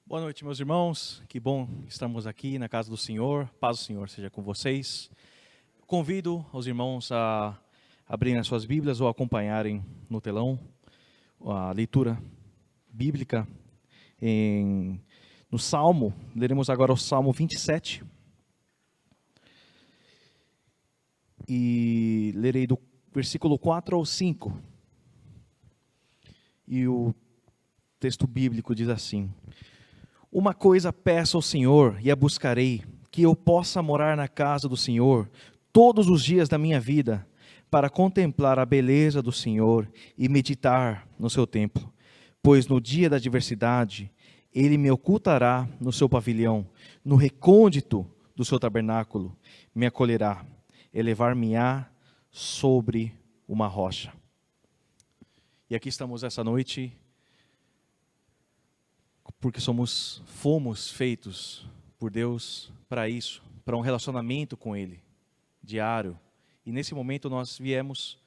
Boa noite, meus irmãos. Que bom que estamos aqui na casa do Senhor. Paz do Senhor seja com vocês. Convido os irmãos a abrirem as suas Bíblias ou acompanharem no telão a leitura bíblica no Salmo. Leremos agora o Salmo 27. E lerei do versículo 4 ao 5. E o texto bíblico diz assim: Uma coisa peço ao Senhor e a buscarei, que eu possa morar na casa do Senhor todos os dias da minha vida, para contemplar a beleza do Senhor e meditar no seu templo. Pois no dia da adversidade, Ele me ocultará no seu pavilhão, no recôndito do seu tabernáculo, me acolherá, elevar-me-á sobre uma rocha. E aqui estamos essa noite, porque fomos feitos por Deus para isso, para um relacionamento com Ele, diário. E nesse momento nós viemos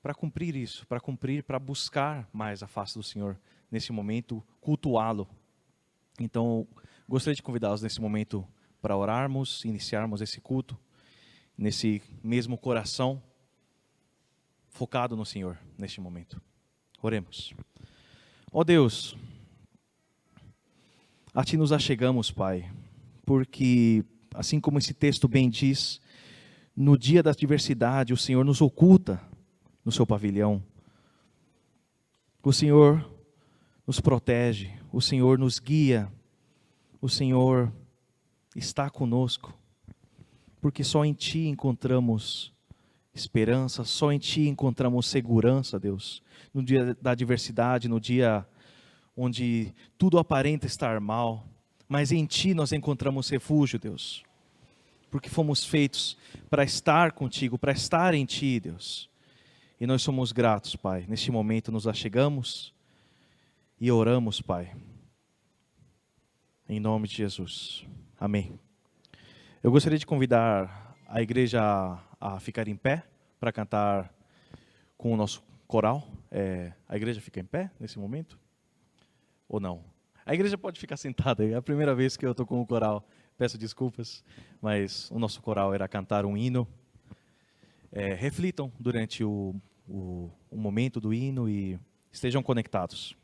para cumprir isso, para buscar mais a face do Senhor, nesse momento, cultuá-lo. Então, gostaria de convidá-los nesse momento para orarmos, iniciarmos esse culto, nesse mesmo coração, focado no Senhor, neste momento. Oremos. Ó Deus, a Ti nos achegamos, Pai, porque, assim como esse texto bem diz, no dia da adversidade o Senhor nos oculta no seu pavilhão. O Senhor nos protege, o Senhor nos guia, o Senhor está conosco, porque só em Ti encontramos esperança, só em Ti encontramos segurança, Deus. No dia da adversidade, no dia onde tudo aparenta estar mal, mas em Ti nós encontramos refúgio, Deus, porque fomos feitos para estar contigo, para estar em Ti, Deus, e nós somos gratos, Pai. Neste momento nos achegamos e oramos, Pai, em nome de Jesus, amém. Eu gostaria de convidar a igreja a ficar em pé, para cantar com o nosso coral. A igreja fica em pé nesse momento? Ou não? A igreja pode ficar sentada, é a primeira vez que eu estou com o coral, peço desculpas, mas o nosso coral irá cantar um hino. Reflitam durante o momento do hino e estejam conectados.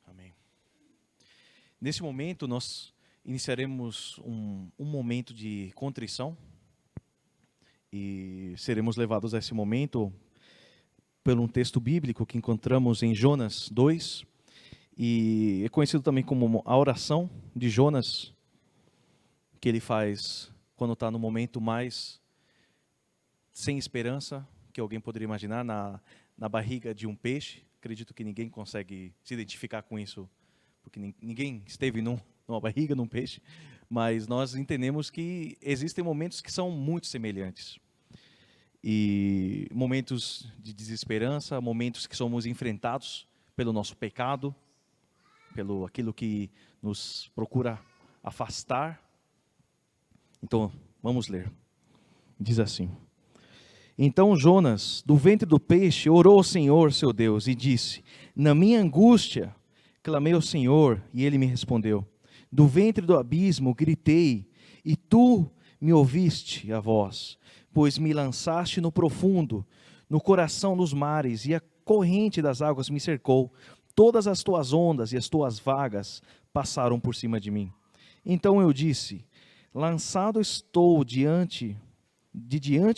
Amém. Nesse momento, nós iniciaremos um momento de contrição e seremos levados a esse momento por um texto bíblico que encontramos em Jonas 2, e é conhecido também como a oração de Jonas, que ele faz quando está no momento mais sem esperança que alguém poderia imaginar, na barriga de um peixe. Acredito que ninguém consegue se identificar com isso, porque ninguém esteve numa barriga de um peixe, mas nós entendemos que existem momentos que são muito semelhantes. E momentos de desesperança, momentos que somos enfrentados pelo nosso pecado, pelo aquilo que nos procura afastar. Então, vamos ler. Diz assim: Então Jonas, do ventre do peixe, orou ao Senhor, seu Deus, e disse: Na minha angústia, clamei ao Senhor, e ele me respondeu. Do ventre do abismo gritei, e tu me ouviste a voz, pois me lançaste no profundo, no coração dos mares, e a corrente das águas me cercou. Todas as tuas ondas e as tuas vagas passaram por cima de mim. Então eu disse: Lançado estou diante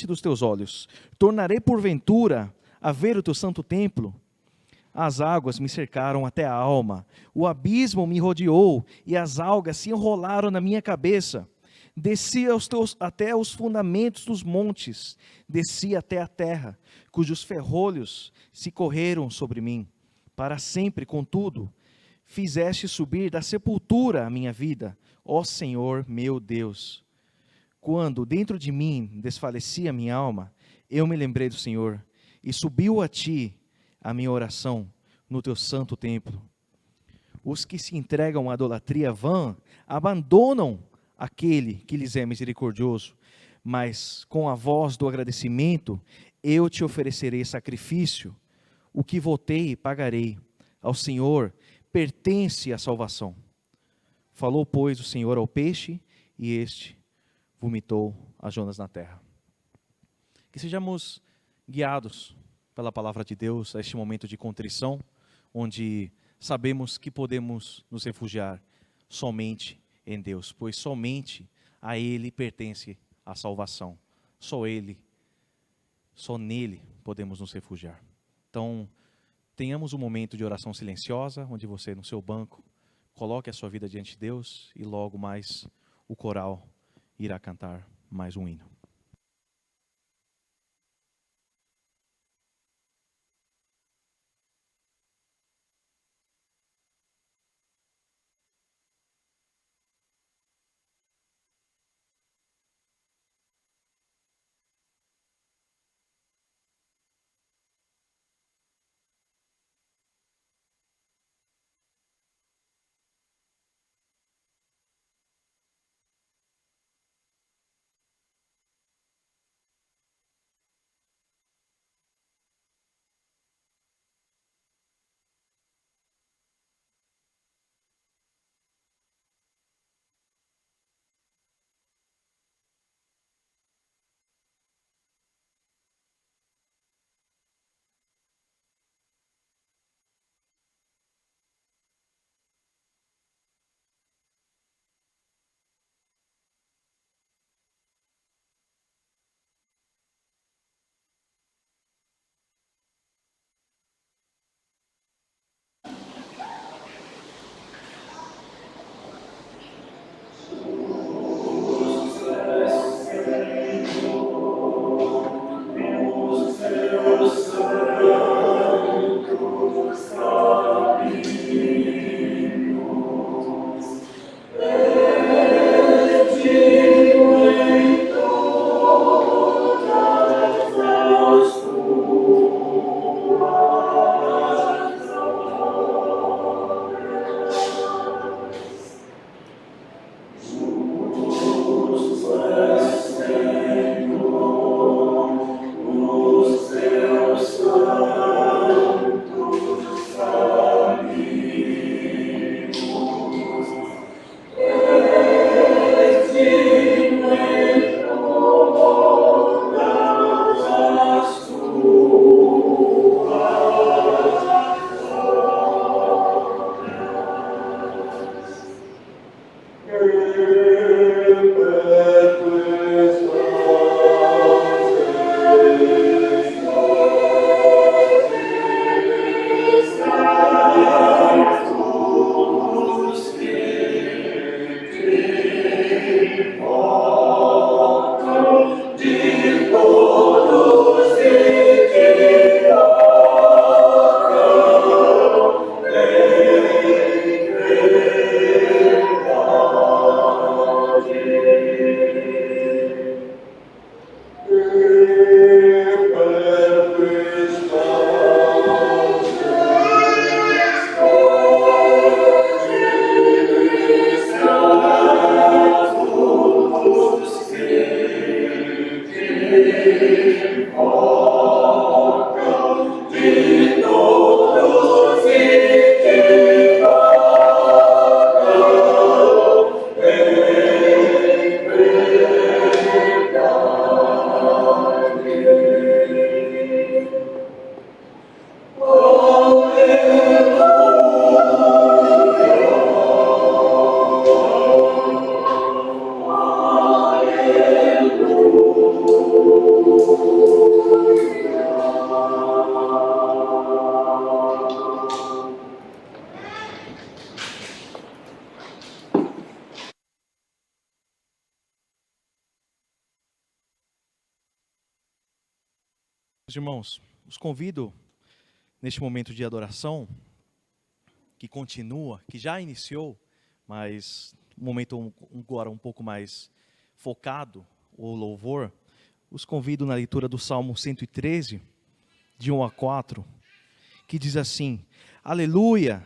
dos teus olhos. Tornarei porventura a ver o teu santo templo? As águas me cercaram até a alma, o abismo me rodeou, e as algas se enrolaram na minha cabeça. Desci até os fundamentos dos montes, desci até a terra, cujos ferrolhos se correram sobre mim. Para sempre, contudo, fizeste subir da sepultura a minha vida, ó Senhor meu Deus. Quando dentro de mim desfalecia a minha alma, eu me lembrei do Senhor, e subiu a ti a minha oração no teu santo templo. Os que se entregam à idolatria vã abandonam aquele que lhes é misericordioso, mas com a voz do agradecimento eu te oferecerei sacrifício. O que votei pagarei. Ao Senhor pertence a salvação. Falou, pois, o Senhor ao peixe, e este vomitou a Jonas na terra. Que sejamos guiados pela palavra de Deus a este momento de contrição, onde sabemos que podemos nos refugiar somente em Deus, pois somente a Ele pertence a salvação. Só Ele, só nele podemos nos refugiar. Então, tenhamos um momento de oração silenciosa, onde você, no seu banco, coloque a sua vida diante de Deus, e logo mais o coral irá cantar mais um hino. irmãos, os convido neste momento de adoração, que continua, que já iniciou, mas um momento agora um pouco mais focado, o louvor, os convido na leitura do Salmo 113, de 1 a 4, que diz assim: Aleluia!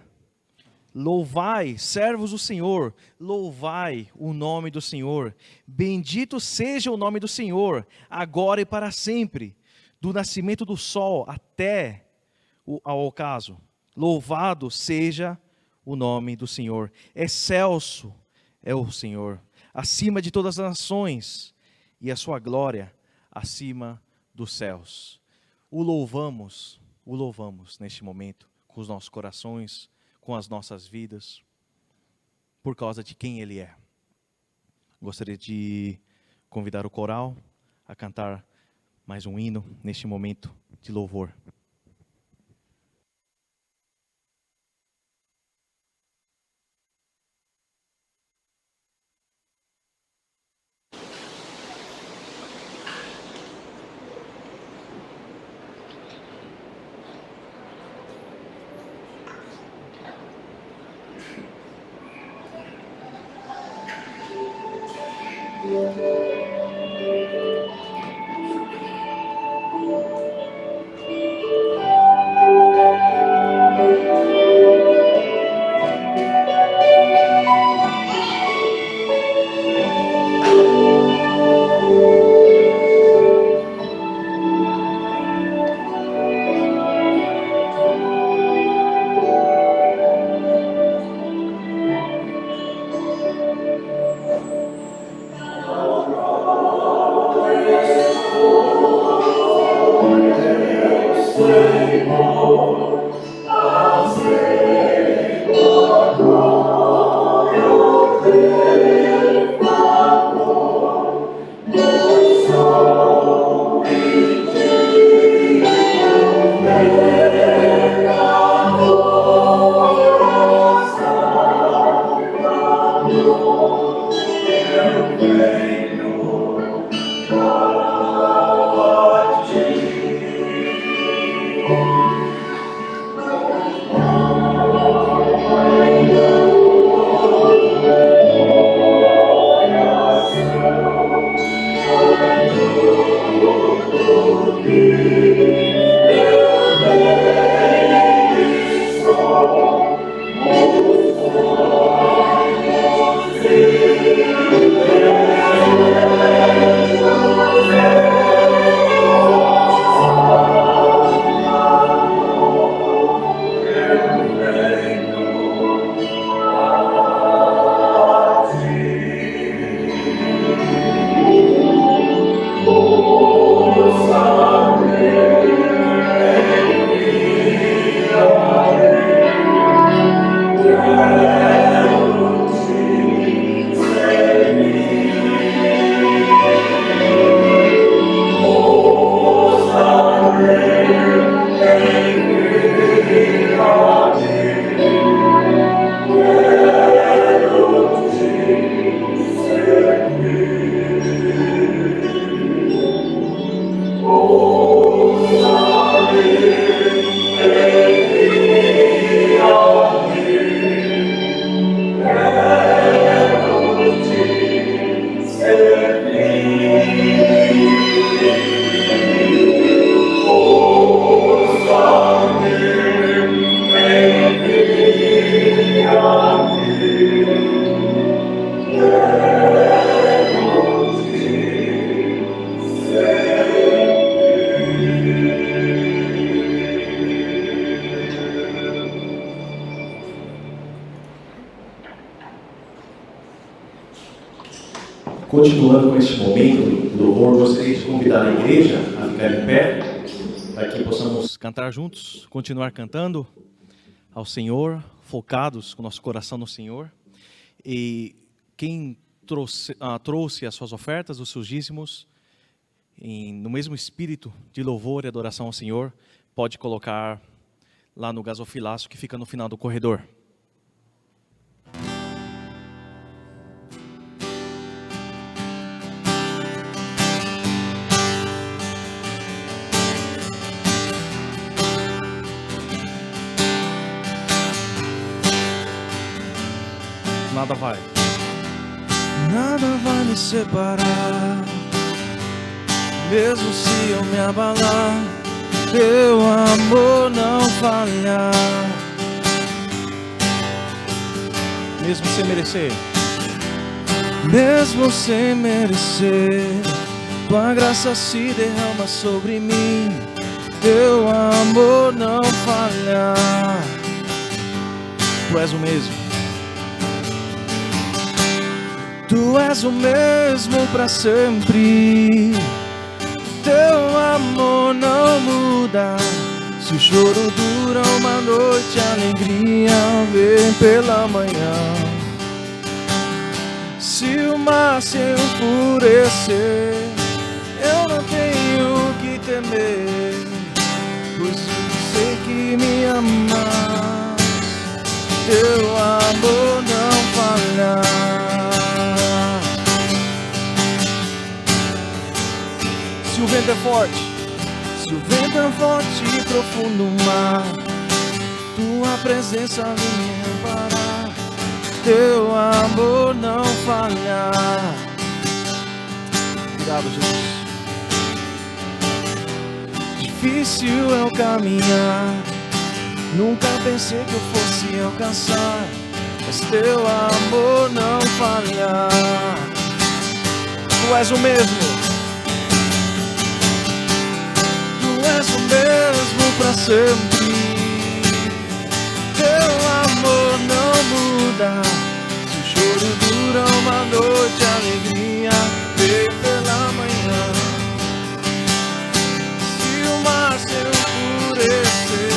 Louvai, servos do Senhor, louvai o nome do Senhor, bendito seja o nome do Senhor, agora e para sempre, do nascimento do sol até ao ocaso. Louvado seja o nome do Senhor, excelso é o Senhor, acima de todas as nações, e a sua glória acima dos céus. O louvamos neste momento, com os nossos corações, com as nossas vidas, por causa de quem Ele é. Gostaria de convidar o coral a cantar mais um hino neste momento de louvor. Continuando com este momento do louvor, gostaria de convidar a igreja a ficar em pé, para que possamos cantar juntos, continuar cantando ao Senhor, focados com nosso coração no Senhor. E quem trouxe as suas ofertas, os seus dízimos, no mesmo espírito de louvor e adoração ao Senhor, pode colocar lá no gasofilaço que fica no final do corredor. Nada vai. Nada vai me separar, mesmo se eu me abalar, teu amor não falhar. Mesmo sem merecer, mesmo sem merecer, tua graça se derrama sobre mim, teu amor não falhar. tu és o mesmo. Tu és o mesmo para sempre, teu amor não muda. Se o choro dura uma noite, a alegria vem pela manhã. Se o mar se enfurecer, eu não tenho o que temer, pois eu sei que me amas, teu amor não falhar. Se o vento é forte, se o vento é forte e profundo o mar, tua presença vem me amparar, teu amor não falhar. obrigado, Jesus. Difícil é o caminhar, nunca pensei que eu fosse alcançar, mas teu amor não falhar. Tu és o mesmo. Tu és o mesmo para sempre, teu amor não muda. Se o choro dura uma noite, a alegria vem pela manhã. Se o mar se enfurecer,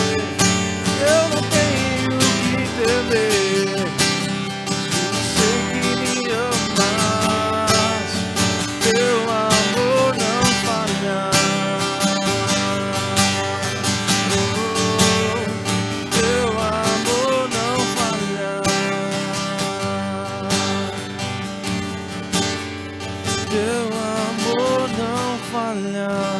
eu não tenho o que temer, eu sei que me amas, teu amor não falhar. Teu amor não falhar, teu amor não falhar.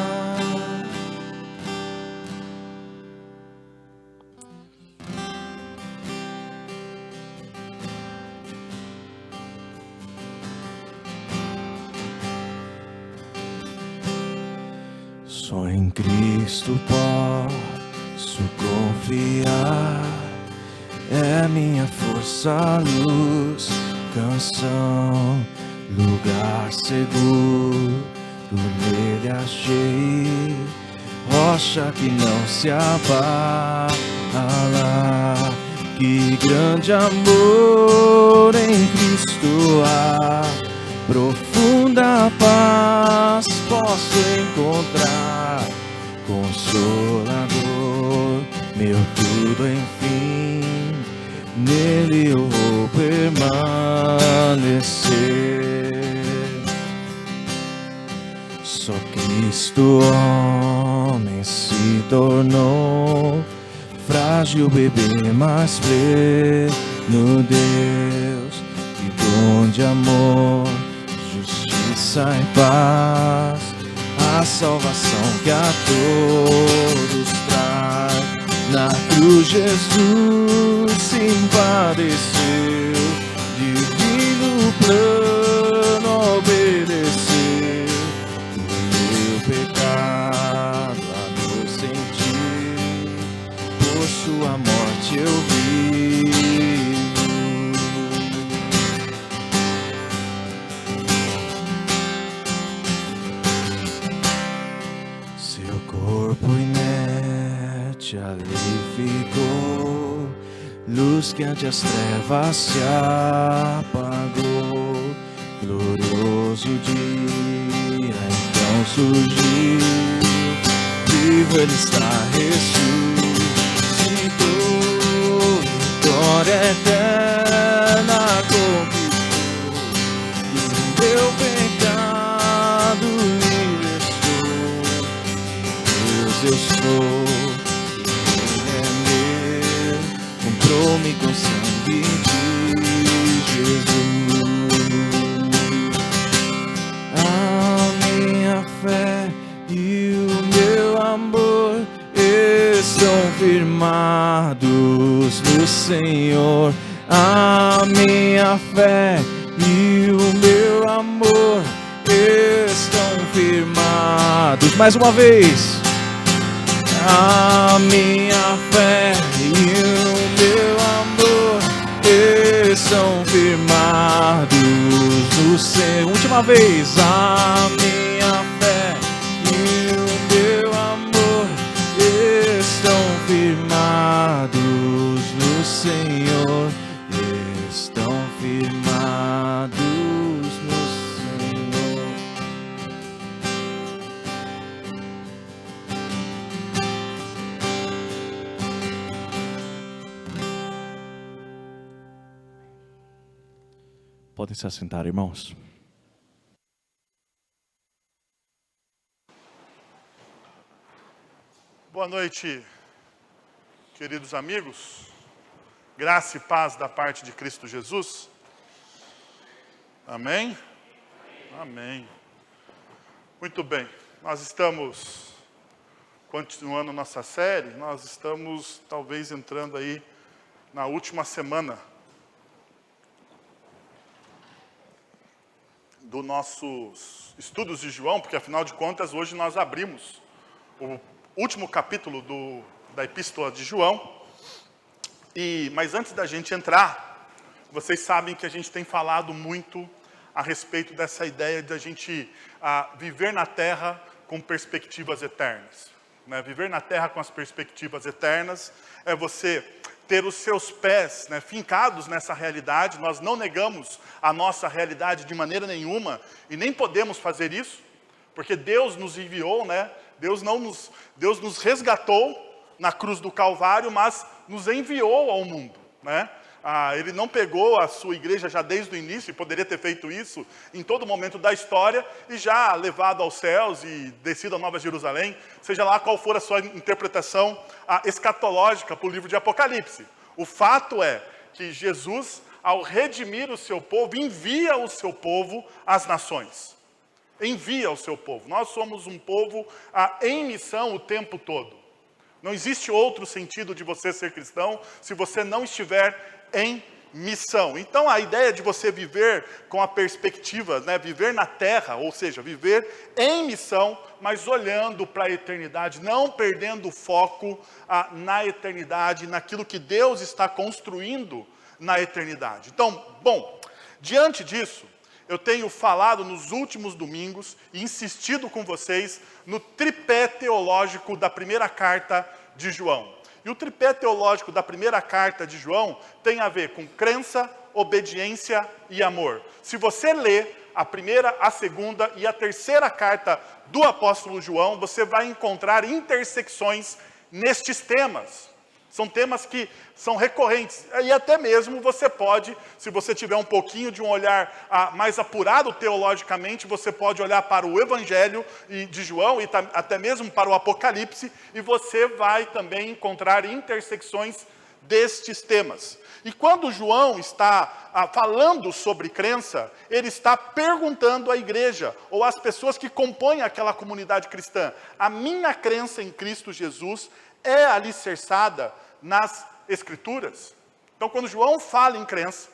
Só em Cristo posso confiar, é minha força, luz, canção, lugar seguro, nele achei, rocha que não se abala. Que grande amor em Cristo há, profunda paz posso encontrar, consolador, meu tudo enfim, nele eu vou permanecer. Só Cristo homem se tornou, frágil bebê, mas pleno Deus, e dom de amor, justiça e paz, a salvação que a todos traz. Na cruz Jesus se empadeceu, divino plano obedeceu, o meu pecado a dor sentiu, por sua morte eu vivo. Seu corpo inerte ali ficou, luz que ante as trevas se apagou, glorioso dia então surgiu, vivo ele está, ressuscitou, vitória eterna conquistou, do meu pecado libertou, Deus eu sou, Ele é meu, comprou-me com sangue de Jesus. A minha fé e o meu amor estão firmados no Senhor. A minha fé e o meu amor estão firmados. Mais uma vez. A minha fé e o meu amor estão firmados no Senhor. Última vez. A minha fé e o meu amor estão firmados no Senhor. Estão firmados no Senhor. Podem se assentar, irmãos. Boa noite, queridos amigos. Graça e paz da parte de Cristo Jesus. Amém? Amém. Muito bem. Nós estamos continuando nossa série. Nós estamos talvez entrando aí na última semana dos nossos estudos de João, porque afinal de contas hoje nós abrimos o último capítulo da Epístola de João. Mas antes da gente entrar, vocês sabem que a gente tem falado muito a respeito dessa ideia de a gente viver na Terra com perspectivas eternas. Né? Viver na Terra com as perspectivas eternas é você ter os seus pés, né, fincados nessa realidade. Nós não negamos a nossa realidade de maneira nenhuma e nem podemos fazer isso, porque Deus nos enviou, né? Deus nos resgatou na cruz do Calvário, mas nos enviou ao mundo, né? Ele não pegou a sua igreja já desde o início, e poderia ter feito isso em todo momento da história, e já levado aos céus e descido a Nova Jerusalém, seja lá qual for a sua interpretação escatológica para o livro de Apocalipse. O fato é que Jesus, ao redimir o seu povo, envia o seu povo às nações. Envia o seu povo. Nós somos um povo em missão o tempo todo. Não existe outro sentido de você ser cristão se você não estiver em missão. Então a ideia de você viver com a perspectiva, né, viver na terra, ou seja, viver em missão, mas olhando para a eternidade, não perdendo o foco na eternidade, naquilo que Deus está construindo na eternidade. Então, bom, diante disso, eu tenho falado nos últimos domingos e insistido com vocês no tripé teológico da primeira carta de João. E o tripé teológico da primeira carta de João tem a ver com crença, obediência e amor. Se você ler a primeira, a segunda e a terceira carta do apóstolo João, você vai encontrar intersecções nestes temas. São temas que são recorrentes. E até mesmo você pode, se você tiver um pouquinho de um olhar mais apurado teologicamente, você pode olhar para o Evangelho de João e até mesmo para o Apocalipse, e você vai também encontrar intersecções destes temas. E quando João está falando sobre crença, ele está perguntando à igreja, ou às pessoas que compõem aquela comunidade cristã: a minha crença em Cristo Jesus é alicerçada nas Escrituras? Então, quando João fala em crença,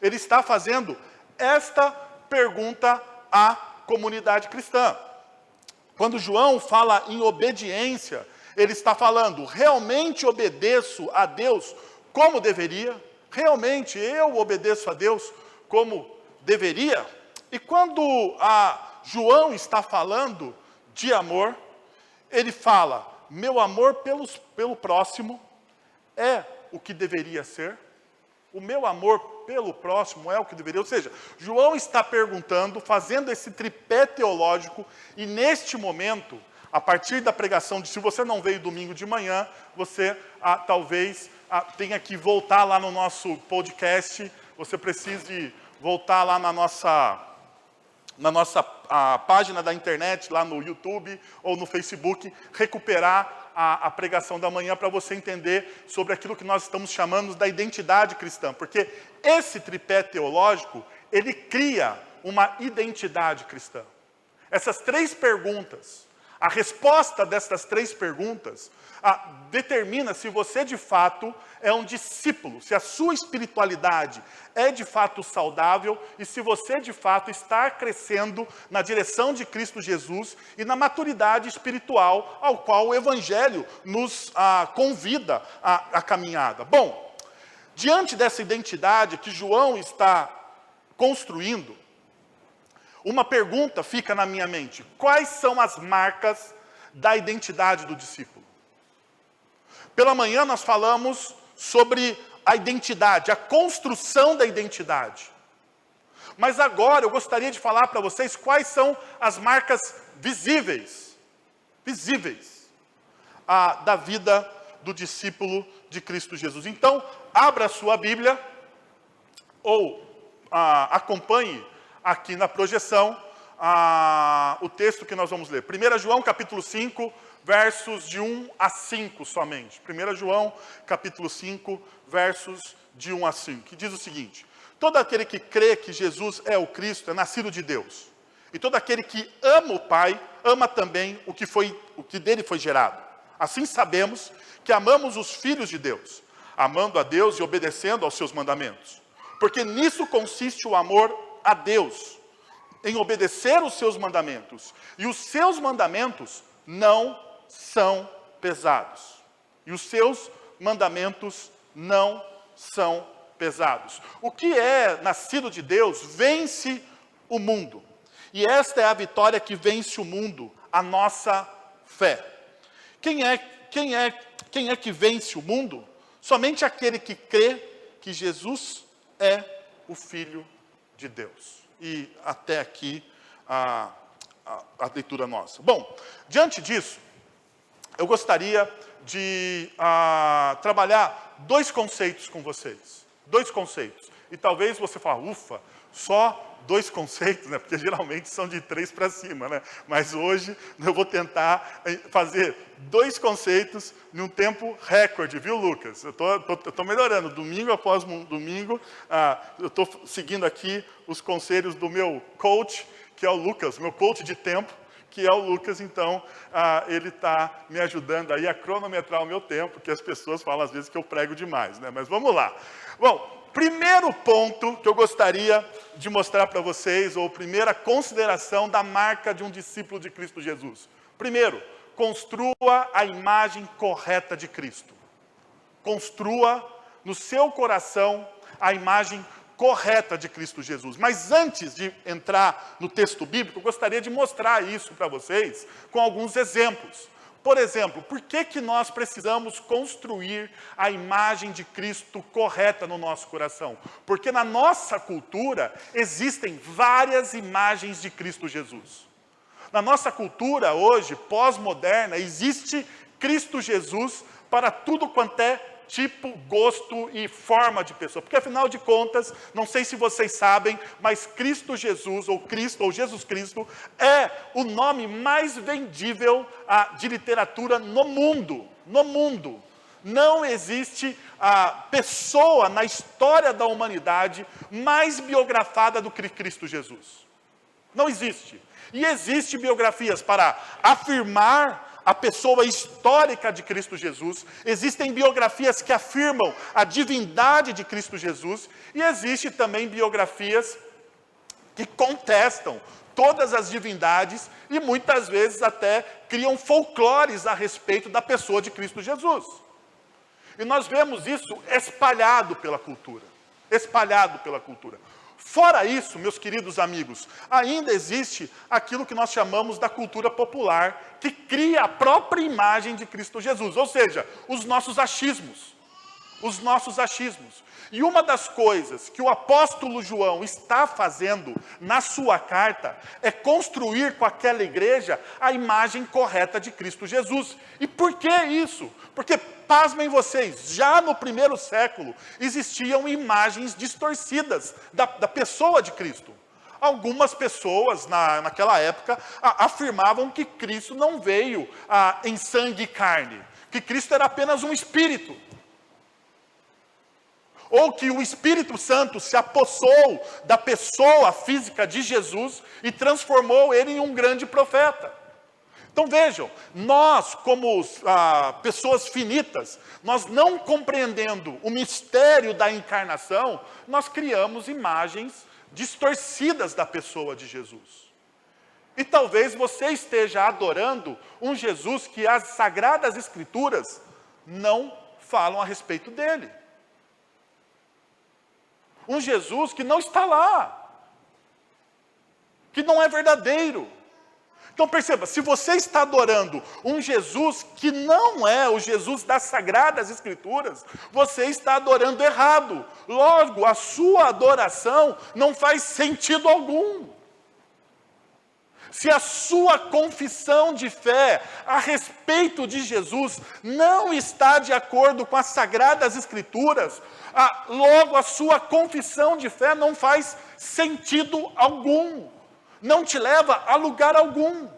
ele está fazendo esta pergunta à comunidade cristã. Quando João fala em obediência, ele está falando: realmente obedeço a Deus como deveria? Realmente eu obedeço a Deus como deveria? E quando João está falando de amor, ele fala: meu amor pelo próximo é o que deveria ser. O meu amor pelo próximo é o que deveria. Ou seja, João está perguntando, fazendo esse tripé teológico, e neste momento, a partir da pregação, se você não veio domingo de manhã, você talvez tenha que voltar lá no nosso podcast, você precise voltar lá na nossa página da internet, lá no YouTube ou no Facebook, recuperar a pregação da manhã para você entender sobre aquilo que nós estamos chamando da identidade cristã. Porque esse tripé teológico, ele cria uma identidade cristã. Essas três perguntas: A resposta destas 3 perguntas determina se você de fato é um discípulo, se a sua espiritualidade é de fato saudável e se você de fato está crescendo na direção de Cristo Jesus e na maturidade espiritual ao qual o Evangelho nos convida à caminhada. Bom, diante dessa identidade que João está construindo, uma pergunta fica na minha mente: quais são as marcas da identidade do discípulo? Pela manhã nós falamos sobre a identidade, a construção da identidade. Mas agora eu gostaria de falar para vocês quais são as marcas visíveis da vida do discípulo de Cristo Jesus. Então, abra a sua Bíblia ou acompanhe aqui na projeção o texto que nós vamos ler. 1 João capítulo 5, versos de 1 a 5 somente. 1 João capítulo 5, versos de 1 a 5, que diz o seguinte: todo aquele que crê que Jesus é o Cristo é nascido de Deus. E todo aquele que ama o Pai, ama também o que dele foi gerado. Assim sabemos que amamos os filhos de Deus, amando a Deus e obedecendo aos seus mandamentos. Porque nisso consiste o amor a Deus, em obedecer os seus mandamentos. E os seus mandamentos não são pesados. E os seus mandamentos não são pesados. O que é nascido de Deus vence o mundo. E esta é a vitória que vence o mundo, a nossa fé. Quem é que vence o mundo? Somente aquele que crê que Jesus é o Filho de Deus. E até aqui a leitura nossa. Bom, diante disso, eu gostaria de trabalhar 2 conceitos com vocês. 2 conceitos. E talvez você fale, ufa, só 2 conceitos, né? Porque geralmente são de 3 para cima, né? Mas hoje eu vou tentar fazer 2 conceitos em um tempo recorde, viu, Lucas? Eu tô melhorando, domingo após domingo, eu estou seguindo aqui os conselhos do meu coach, que é o Lucas, meu coach de tempo, que é o Lucas. Então, ele está me ajudando aí a cronometrar o meu tempo, que as pessoas falam às vezes que eu prego demais, né? Mas vamos lá. Bom, primeiro ponto que eu gostaria de mostrar para vocês, ou primeira consideração da marca de um discípulo de Cristo Jesus. Primeiro, construa a imagem correta de Cristo. Construa no seu coração a imagem correta de Cristo Jesus. Mas antes de entrar no texto bíblico, eu gostaria de mostrar isso para vocês com alguns exemplos. Por exemplo, por que nós precisamos construir a imagem de Cristo correta no nosso coração? Porque na nossa cultura existem várias imagens de Cristo Jesus. Na nossa cultura hoje, pós-moderna, existe Cristo Jesus para tudo quanto é tipo, gosto e forma de pessoa. Porque afinal de contas, não sei se vocês sabem, mas Cristo Jesus, ou Cristo, ou Jesus Cristo, é o nome mais vendível de literatura no mundo. No mundo. Não existe pessoa na história da humanidade mais biografada do que Cristo Jesus. Não existe. E existem biografias para afirmar a pessoa histórica de Cristo Jesus, existem biografias que afirmam a divindade de Cristo Jesus, e existem também biografias que contestam todas as divindades e muitas vezes até criam folclores a respeito da pessoa de Cristo Jesus. E nós vemos isso espalhado pela cultura. Espalhado pela cultura. Fora isso, meus queridos amigos, ainda existe aquilo que nós chamamos da cultura popular, que cria a própria imagem de Cristo Jesus, ou seja, os nossos achismos. Os nossos achismos. E uma das coisas que o apóstolo João está fazendo na sua carta é construir com aquela igreja a imagem correta de Cristo Jesus. E por que isso? Porque, pasmem vocês, já no primeiro século existiam imagens distorcidas da pessoa de Cristo. Algumas pessoas naquela época afirmavam que Cristo não veio em sangue e carne, que Cristo era apenas um espírito. Ou que o Espírito Santo se apossou da pessoa física de Jesus e transformou ele em um grande profeta. Então vejam, nós como pessoas finitas, nós não compreendendo o mistério da encarnação, nós criamos imagens distorcidas da pessoa de Jesus. E talvez você esteja adorando um Jesus que as Sagradas Escrituras não falam a respeito dele. Um Jesus que não está lá, que não é verdadeiro. Então perceba, se você está adorando um Jesus que não é o Jesus das Sagradas Escrituras, você está adorando errado. Logo, a sua adoração não faz sentido algum. Se a sua confissão de fé a respeito de Jesus não está de acordo com as Sagradas Escrituras, logo a sua confissão de fé não faz sentido algum. Não te leva a lugar algum.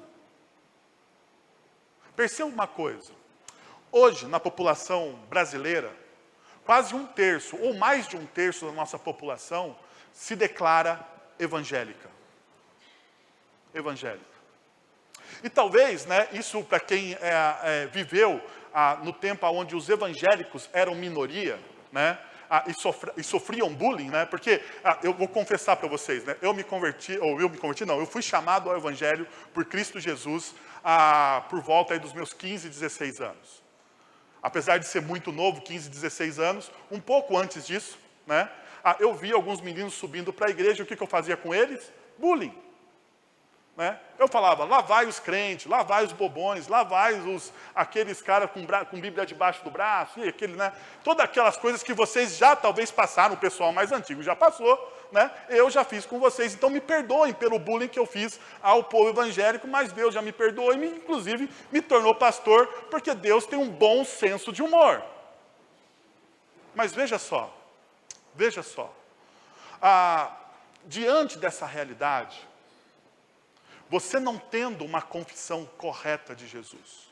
Perceba uma coisa. Hoje, na população brasileira, quase 1/3 ou mais de 1/3 da nossa população se declara evangélica. Evangélica. E talvez, isso para quem viveu no tempo onde os evangélicos eram minoria, e sofriam bullying, porque eu vou confessar para vocês, eu fui chamado ao evangelho por Cristo Jesus por volta aí dos meus 15, 16 anos. Apesar de ser muito novo, 15, 16 anos, um pouco antes disso, eu vi alguns meninos subindo para a igreja, e o que eu fazia com eles? Bullying. Eu falava, lá vai os crentes, lá vai os bobões, lá vai aqueles caras com Bíblia debaixo do braço, e todas aquelas coisas que vocês já talvez passaram, o pessoal mais antigo já passou, eu já fiz com vocês. Então me perdoem pelo bullying que eu fiz ao povo evangélico, mas Deus já me perdoou e inclusive me tornou pastor, porque Deus tem um bom senso de humor. Mas veja só, diante dessa realidade, você não tendo uma confissão correta de Jesus,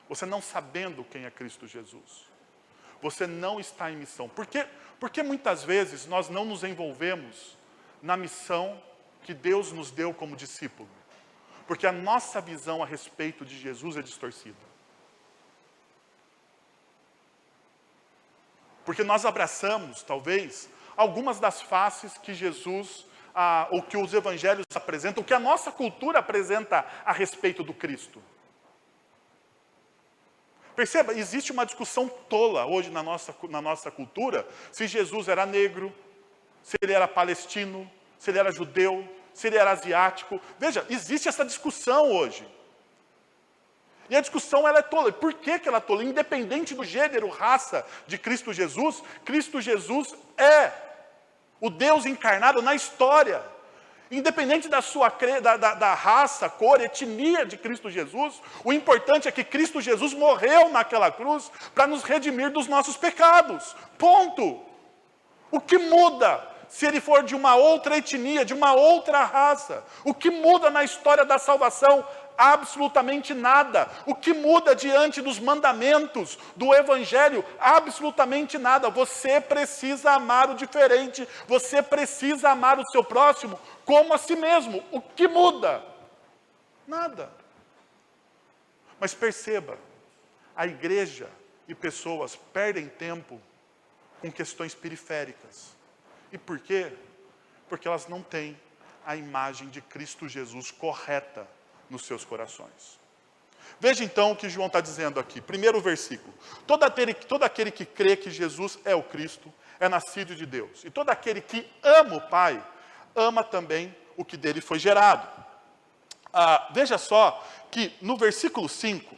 você não sabendo quem é Cristo Jesus, você não está em missão. Porque muitas vezes nós não nos envolvemos na missão que Deus nos deu como discípulo? Porque a nossa visão a respeito de Jesus é distorcida. Porque nós abraçamos, talvez, algumas das faces que Jesus o que os evangelhos apresentam, o que a nossa cultura apresenta a respeito do Cristo. Perceba, existe uma discussão tola hoje na nossa cultura, se Jesus era negro, se ele era palestino, se ele era judeu, se ele era asiático. Veja, existe essa discussão hoje. E a discussão ela é tola. E por que ela é tola? Independente do gênero, raça de Cristo Jesus é o Deus encarnado na história. Independente da raça, cor, etnia de Cristo Jesus, o importante é que Cristo Jesus morreu naquela cruz para nos redimir dos nossos pecados. Ponto. O que muda se ele for de uma outra etnia, de uma outra raça? O que muda na história da salvação? Absolutamente nada. O que muda diante dos mandamentos do Evangelho? Absolutamente nada. Você precisa amar o diferente. Você precisa amar o seu próximo como a si mesmo. O que muda? Nada. Mas perceba, a igreja e pessoas perdem tempo com questões periféricas. E por quê? Porque elas não têm a imagem de Cristo Jesus correta nos seus corações. Veja então o que João está dizendo aqui. Primeiro versículo. Todo aquele que crê que Jesus é o Cristo, é nascido de Deus. E todo aquele que ama o Pai, ama também o que dele foi gerado. Veja só que no versículo 5,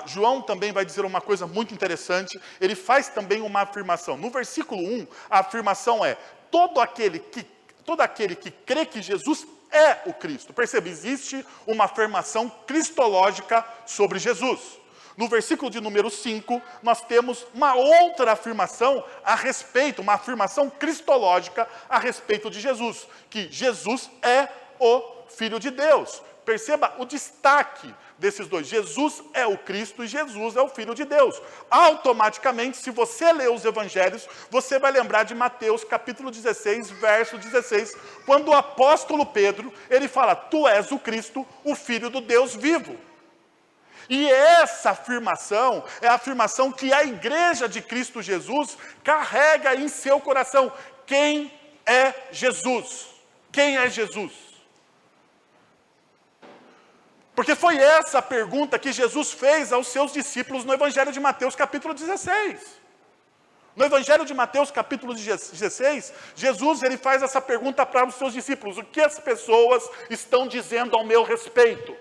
João também vai dizer uma coisa muito interessante. Ele faz também uma afirmação. No versículo 1, a afirmação é: todo aquele que crê que Jesus é o Cristo. Perceba, existe uma afirmação cristológica sobre Jesus. No versículo de número 5, nós temos uma outra afirmação uma afirmação cristológica a respeito de Jesus, que Jesus é o Filho de Deus. Perceba o destaque desses dois. Jesus é o Cristo e Jesus é o Filho de Deus. Automaticamente, se você ler os evangelhos, você vai lembrar de Mateus capítulo 16, verso 16, quando o apóstolo Pedro, ele fala: tu és o Cristo, o Filho do Deus vivo. E essa afirmação é a afirmação que a igreja de Cristo Jesus carrega em seu coração. Quem é Jesus? Quem é Jesus? Porque foi essa a pergunta que Jesus fez aos seus discípulos no Evangelho de Mateus, capítulo 16. No Evangelho de Mateus, capítulo 16, Jesus ele faz essa pergunta para os seus discípulos: o que as pessoas estão dizendo ao meu respeito?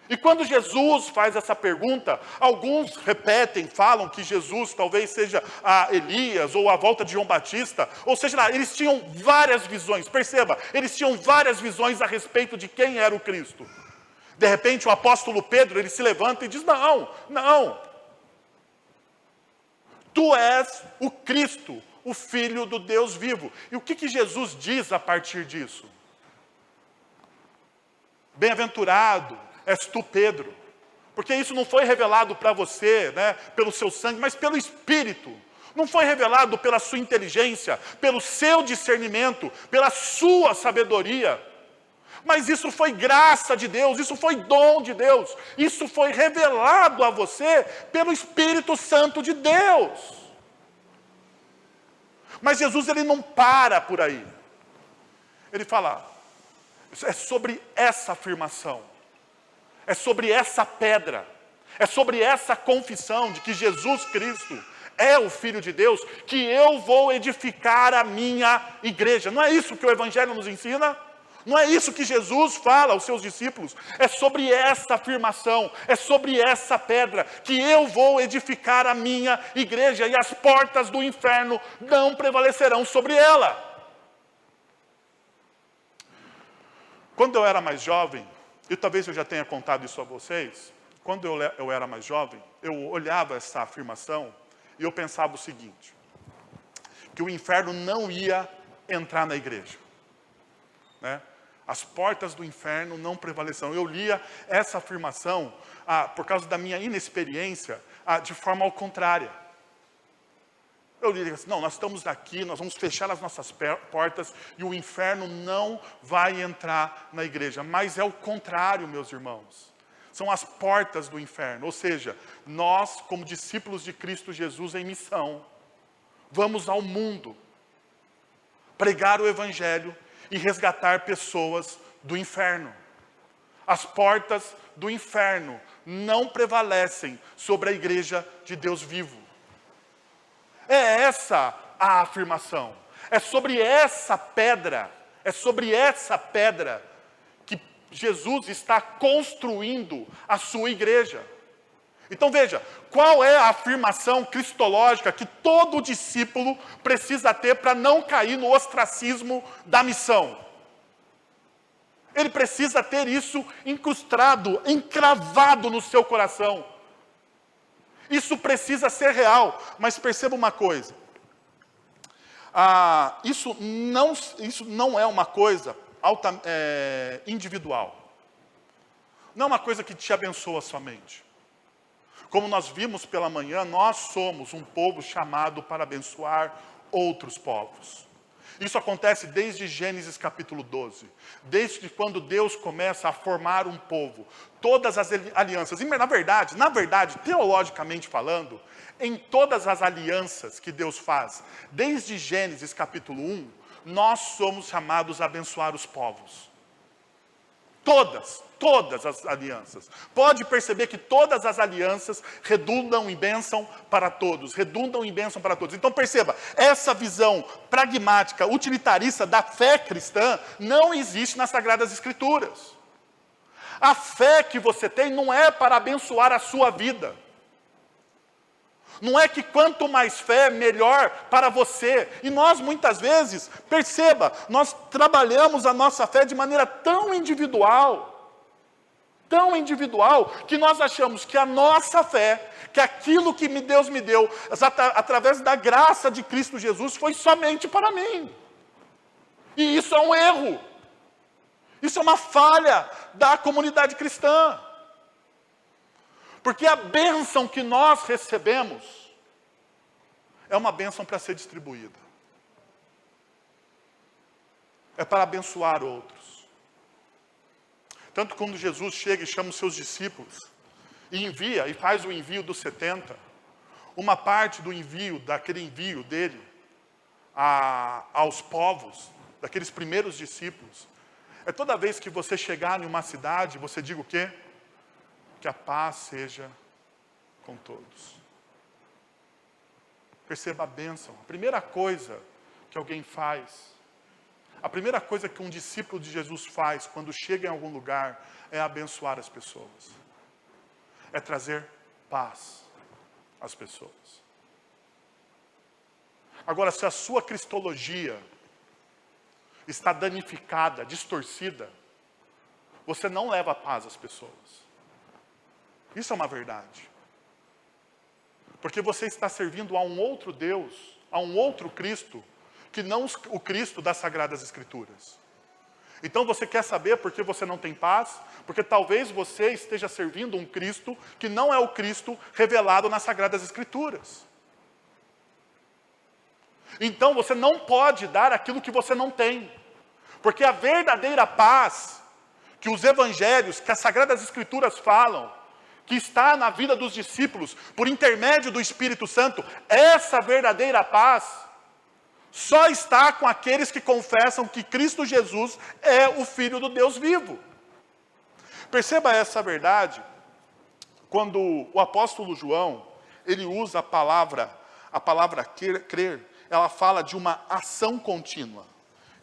E quando Jesus faz essa pergunta, alguns repetem, falam que Jesus talvez seja Elias ou a volta de João Batista, ou seja, eles tinham várias visões, perceba, eles tinham várias visões a respeito de quem era o Cristo. De repente o apóstolo Pedro, ele se levanta e diz: não, tu és o Cristo, o Filho do Deus vivo. E o que Jesus diz a partir disso? Bem-aventurado és tu, Pedro, porque isso não foi revelado para você, né, pelo seu sangue, mas pelo Espírito. Não foi revelado pela sua inteligência, pelo seu discernimento, pela sua sabedoria. Mas isso foi graça de Deus, isso foi dom de Deus. Isso foi revelado a você pelo Espírito Santo de Deus. Mas Jesus ele não para por aí. Ele fala, é sobre essa afirmação. É sobre essa pedra, é sobre essa confissão de que Jesus Cristo é o Filho de Deus, que eu vou edificar a minha igreja. Não é isso que o Evangelho nos ensina? Não é isso que Jesus fala aos seus discípulos? É sobre essa afirmação, é sobre essa pedra, que eu vou edificar a minha igreja, e as portas do inferno não prevalecerão sobre ela. Quando eu era mais jovem, e talvez eu já tenha contado isso a vocês, quando eu era mais jovem, eu olhava essa afirmação e eu pensava o seguinte: que o inferno não ia entrar na igreja, né? As portas do inferno não prevalecerão. Eu lia essa afirmação, por causa da minha inexperiência, de forma ao contrária. Eu diria assim: não, nós estamos aqui, nós vamos fechar as nossas portas e o inferno não vai entrar na igreja. Mas é o contrário, meus irmãos. São as portas do inferno. Ou seja, nós, como discípulos de Cristo Jesus em missão, vamos ao mundo pregar o Evangelho e resgatar pessoas do inferno. As portas do inferno não prevalecem sobre a igreja de Deus vivo. É essa a afirmação. É sobre essa pedra que Jesus está construindo a sua igreja. Então veja, qual é a afirmação cristológica que todo discípulo precisa ter para não cair no ostracismo da missão? Ele precisa ter isso incrustado, encravado no seu coração. Isso precisa ser real, mas perceba uma coisa. Isso não é uma coisa individual. Não é uma coisa que te abençoa somente. Como nós vimos pela manhã, nós somos um povo chamado para abençoar outros povos. Isso acontece desde Gênesis capítulo 12. Desde quando Deus começa a formar um povo. Todas as alianças. E na verdade, teologicamente falando, em todas as alianças que Deus faz, desde Gênesis capítulo 1, nós somos chamados a abençoar os povos. Todas as alianças. Pode perceber que todas as alianças redundam em bênção para todos. Então perceba, essa visão pragmática, utilitarista da fé cristã não existe nas Sagradas Escrituras. A fé que você tem não é para abençoar a sua vida. Não é que quanto mais fé, melhor para você. E nós muitas vezes, perceba, nós trabalhamos a nossa fé de maneira tão individual, que nós achamos que a nossa fé, que aquilo que Deus me deu, através da graça de Cristo Jesus, foi somente para mim. E isso é um erro. Isso é uma falha da comunidade cristã. Porque a bênção que nós recebemos é uma bênção para ser distribuída. É para abençoar outros. Tanto quando Jesus chega e chama os seus discípulos, e envia, e faz o envio dos 70, uma parte do envio, daquele envio dele, aos povos, daqueles primeiros discípulos, é toda vez que você chegar em uma cidade, você diga o quê? Que a paz seja com todos. Perceba a bênção. A primeira coisa que alguém faz, a primeira coisa que um discípulo de Jesus faz quando chega em algum lugar é abençoar as pessoas. É trazer paz às pessoas. Agora, se a sua cristologia está danificada, distorcida, você não leva paz às pessoas. Isso é uma verdade. Porque você está servindo a um outro Deus, a um outro Cristo, que não o Cristo das Sagradas Escrituras. Então você quer saber por que você não tem paz? Porque talvez você esteja servindo um Cristo que não é o Cristo revelado nas Sagradas Escrituras. Então você não pode dar aquilo que você não tem. Porque a verdadeira paz que os evangelhos, que as Sagradas Escrituras falam, que está na vida dos discípulos, por intermédio do Espírito Santo, essa verdadeira paz só está com aqueles que confessam que Cristo Jesus é o Filho do Deus vivo. Perceba essa verdade, quando o apóstolo João, ele usa a palavra crer, ela fala de uma ação contínua.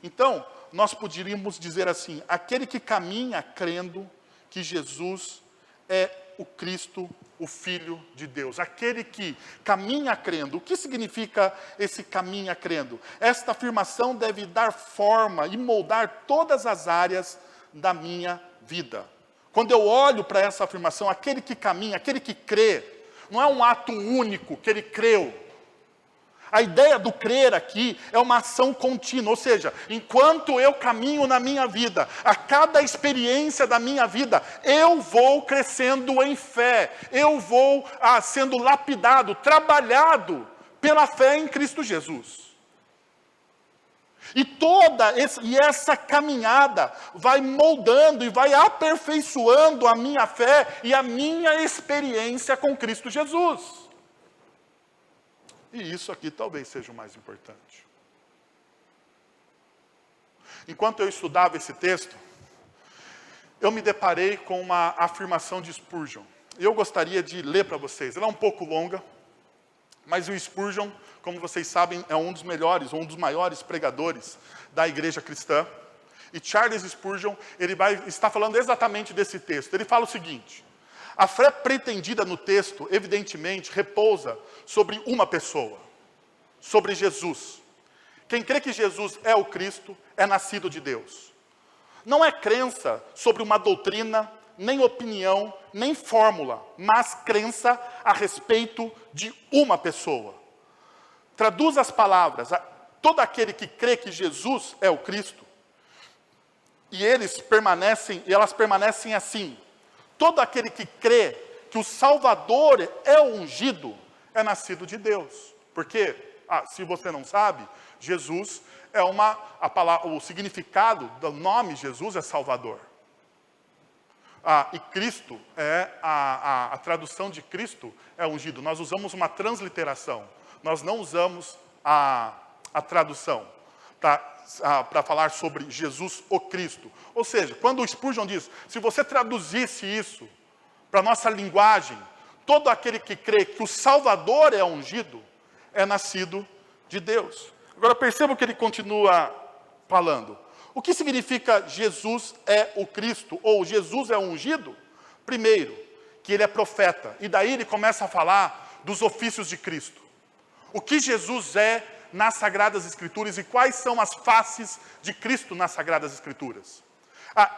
Então, nós poderíamos dizer assim, aquele que caminha crendo que Jesus é o Cristo, o Filho de Deus. Aquele que caminha crendo. O que significa esse caminha crendo? Esta afirmação deve dar forma e moldar todas as áreas da minha vida. Quando eu olho para essa afirmação, aquele que caminha, aquele que crê, não é um ato único que ele creu. A ideia do crer aqui é uma ação contínua, ou seja, enquanto eu caminho na minha vida, a cada experiência da minha vida, eu vou crescendo em fé, eu vou sendo lapidado, trabalhado pela fé em Cristo Jesus. E essa caminhada vai moldando e vai aperfeiçoando a minha fé e a minha experiência com Cristo Jesus. E isso aqui talvez seja o mais importante. Enquanto eu estudava esse texto, eu me deparei com uma afirmação de Spurgeon. E eu gostaria de ler para vocês. Ela é um pouco longa, mas o Spurgeon, como vocês sabem, é um dos melhores, um dos maiores pregadores da igreja cristã. E Charles Spurgeon, está falando exatamente desse texto. Ele fala o seguinte: a fé pretendida no texto, evidentemente, repousa sobre uma pessoa, sobre Jesus. Quem crê que Jesus é o Cristo, é nascido de Deus. Não é crença sobre uma doutrina, nem opinião, nem fórmula, mas crença a respeito de uma pessoa. Traduz as palavras, todo aquele que crê que Jesus é o Cristo, e elas permanecem assim. Todo aquele que crê que o Salvador é o ungido, é nascido de Deus. Porque, se você não sabe, Jesus é o significado do nome Jesus é Salvador. E Cristo, a tradução de Cristo é ungido. Nós usamos uma transliteração. Nós não usamos a tradução para falar sobre Jesus, o Cristo. Ou seja, quando o Spurgeon diz, se você traduzisse isso para a nossa linguagem, todo aquele que crê que o Salvador é ungido, é nascido de Deus. Agora perceba o que ele continua falando. O que significa Jesus é o Cristo, ou Jesus é o ungido? Primeiro, que ele é profeta. E daí ele começa a falar dos ofícios de Cristo. O que Jesus é nas Sagradas Escrituras e quais são as faces de Cristo nas Sagradas Escrituras.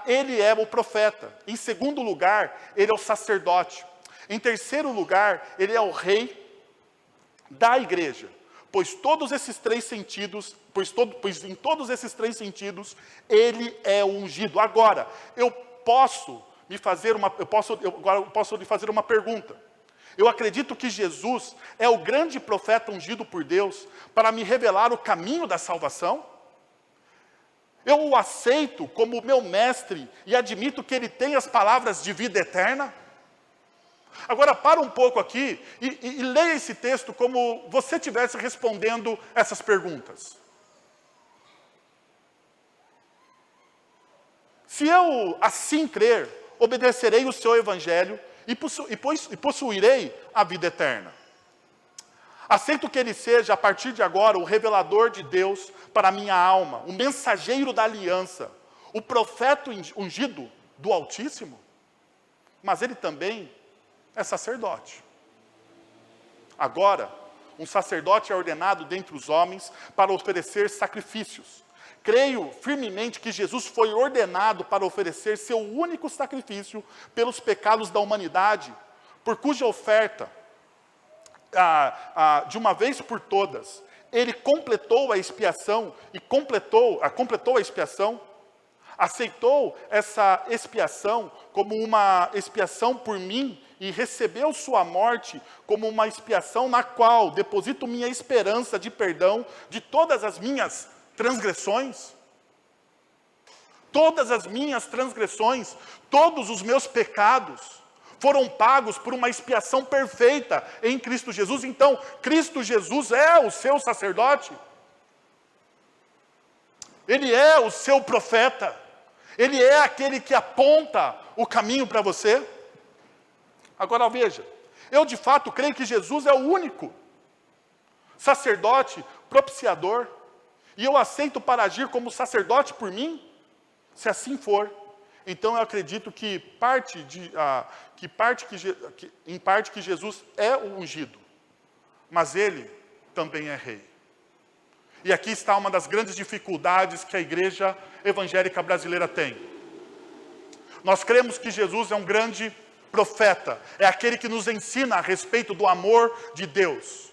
Ele é o profeta. Em segundo lugar, ele é o sacerdote. Em terceiro lugar, ele é o rei da igreja. pois em todos esses três sentidos, ele é ungido. Agora, eu posso lhe fazer uma pergunta. Eu acredito que Jesus é o grande profeta ungido por Deus para me revelar o caminho da salvação? Eu o aceito como meu mestre e admito que ele tem as palavras de vida eterna? Agora, para um pouco aqui e leia esse texto como você estivesse respondendo essas perguntas. Se eu assim crer, obedecerei o seu evangelho e possuirei a vida eterna. Aceito que ele seja, a partir de agora, o revelador de Deus para a minha alma, o mensageiro da aliança, o profeta ungido do Altíssimo, mas ele também é sacerdote. Agora, um sacerdote é ordenado dentre os homens para oferecer sacrifícios. Creio firmemente que Jesus foi ordenado para oferecer seu único sacrifício pelos pecados da humanidade, por cuja oferta, de uma vez por todas, ele completou a expiação aceitou essa expiação como uma expiação por mim e recebeu sua morte como uma expiação na qual deposito minha esperança de perdão de todas as minhas transgressões. Todas as minhas transgressões, todos os meus pecados foram pagos por uma expiação perfeita em Cristo Jesus. Então, Cristo Jesus é o seu sacerdote. Ele é o seu profeta. Ele é aquele que aponta o caminho para você. Agora veja, eu de fato creio que Jesus é o único sacerdote propiciador. E eu aceito para agir como sacerdote por mim? Se assim for, então eu acredito que em parte Jesus é o ungido, mas ele também é rei. E aqui está uma das grandes dificuldades que a igreja evangélica brasileira tem. Nós cremos que Jesus é um grande profeta, é aquele que nos ensina a respeito do amor de Deus.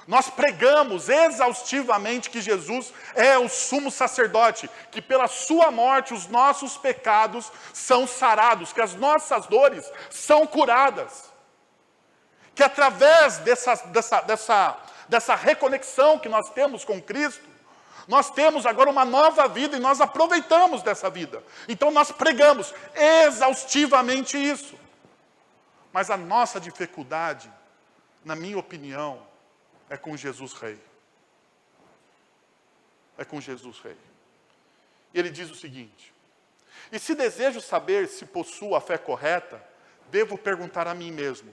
Nós pregamos exaustivamente que Jesus é o sumo sacerdote, que pela sua morte os nossos pecados são sarados, que as nossas dores são curadas. Que através dessa reconexão que nós temos com Cristo, nós temos agora uma nova vida e nós aproveitamos dessa vida. Então nós pregamos exaustivamente isso. Mas a nossa dificuldade, na minha opinião, é com Jesus Rei. É com Jesus Rei. E ele diz o seguinte: e se desejo saber se possuo a fé correta, devo perguntar a mim mesmo: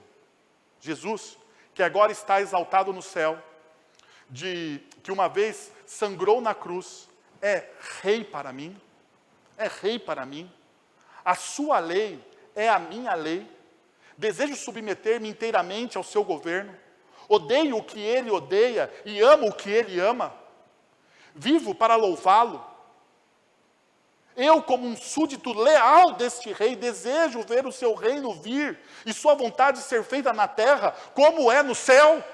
Jesus, que agora está exaltado no céu, que uma vez sangrou na cruz, é rei para mim? É rei para mim? A sua lei é a minha lei? Desejo submeter-me inteiramente ao seu governo? Odeio o que ele odeia e amo o que ele ama? Vivo para louvá-lo? Eu, como um súdito leal deste rei, desejo ver o seu reino vir e sua vontade ser feita na terra como é no céu.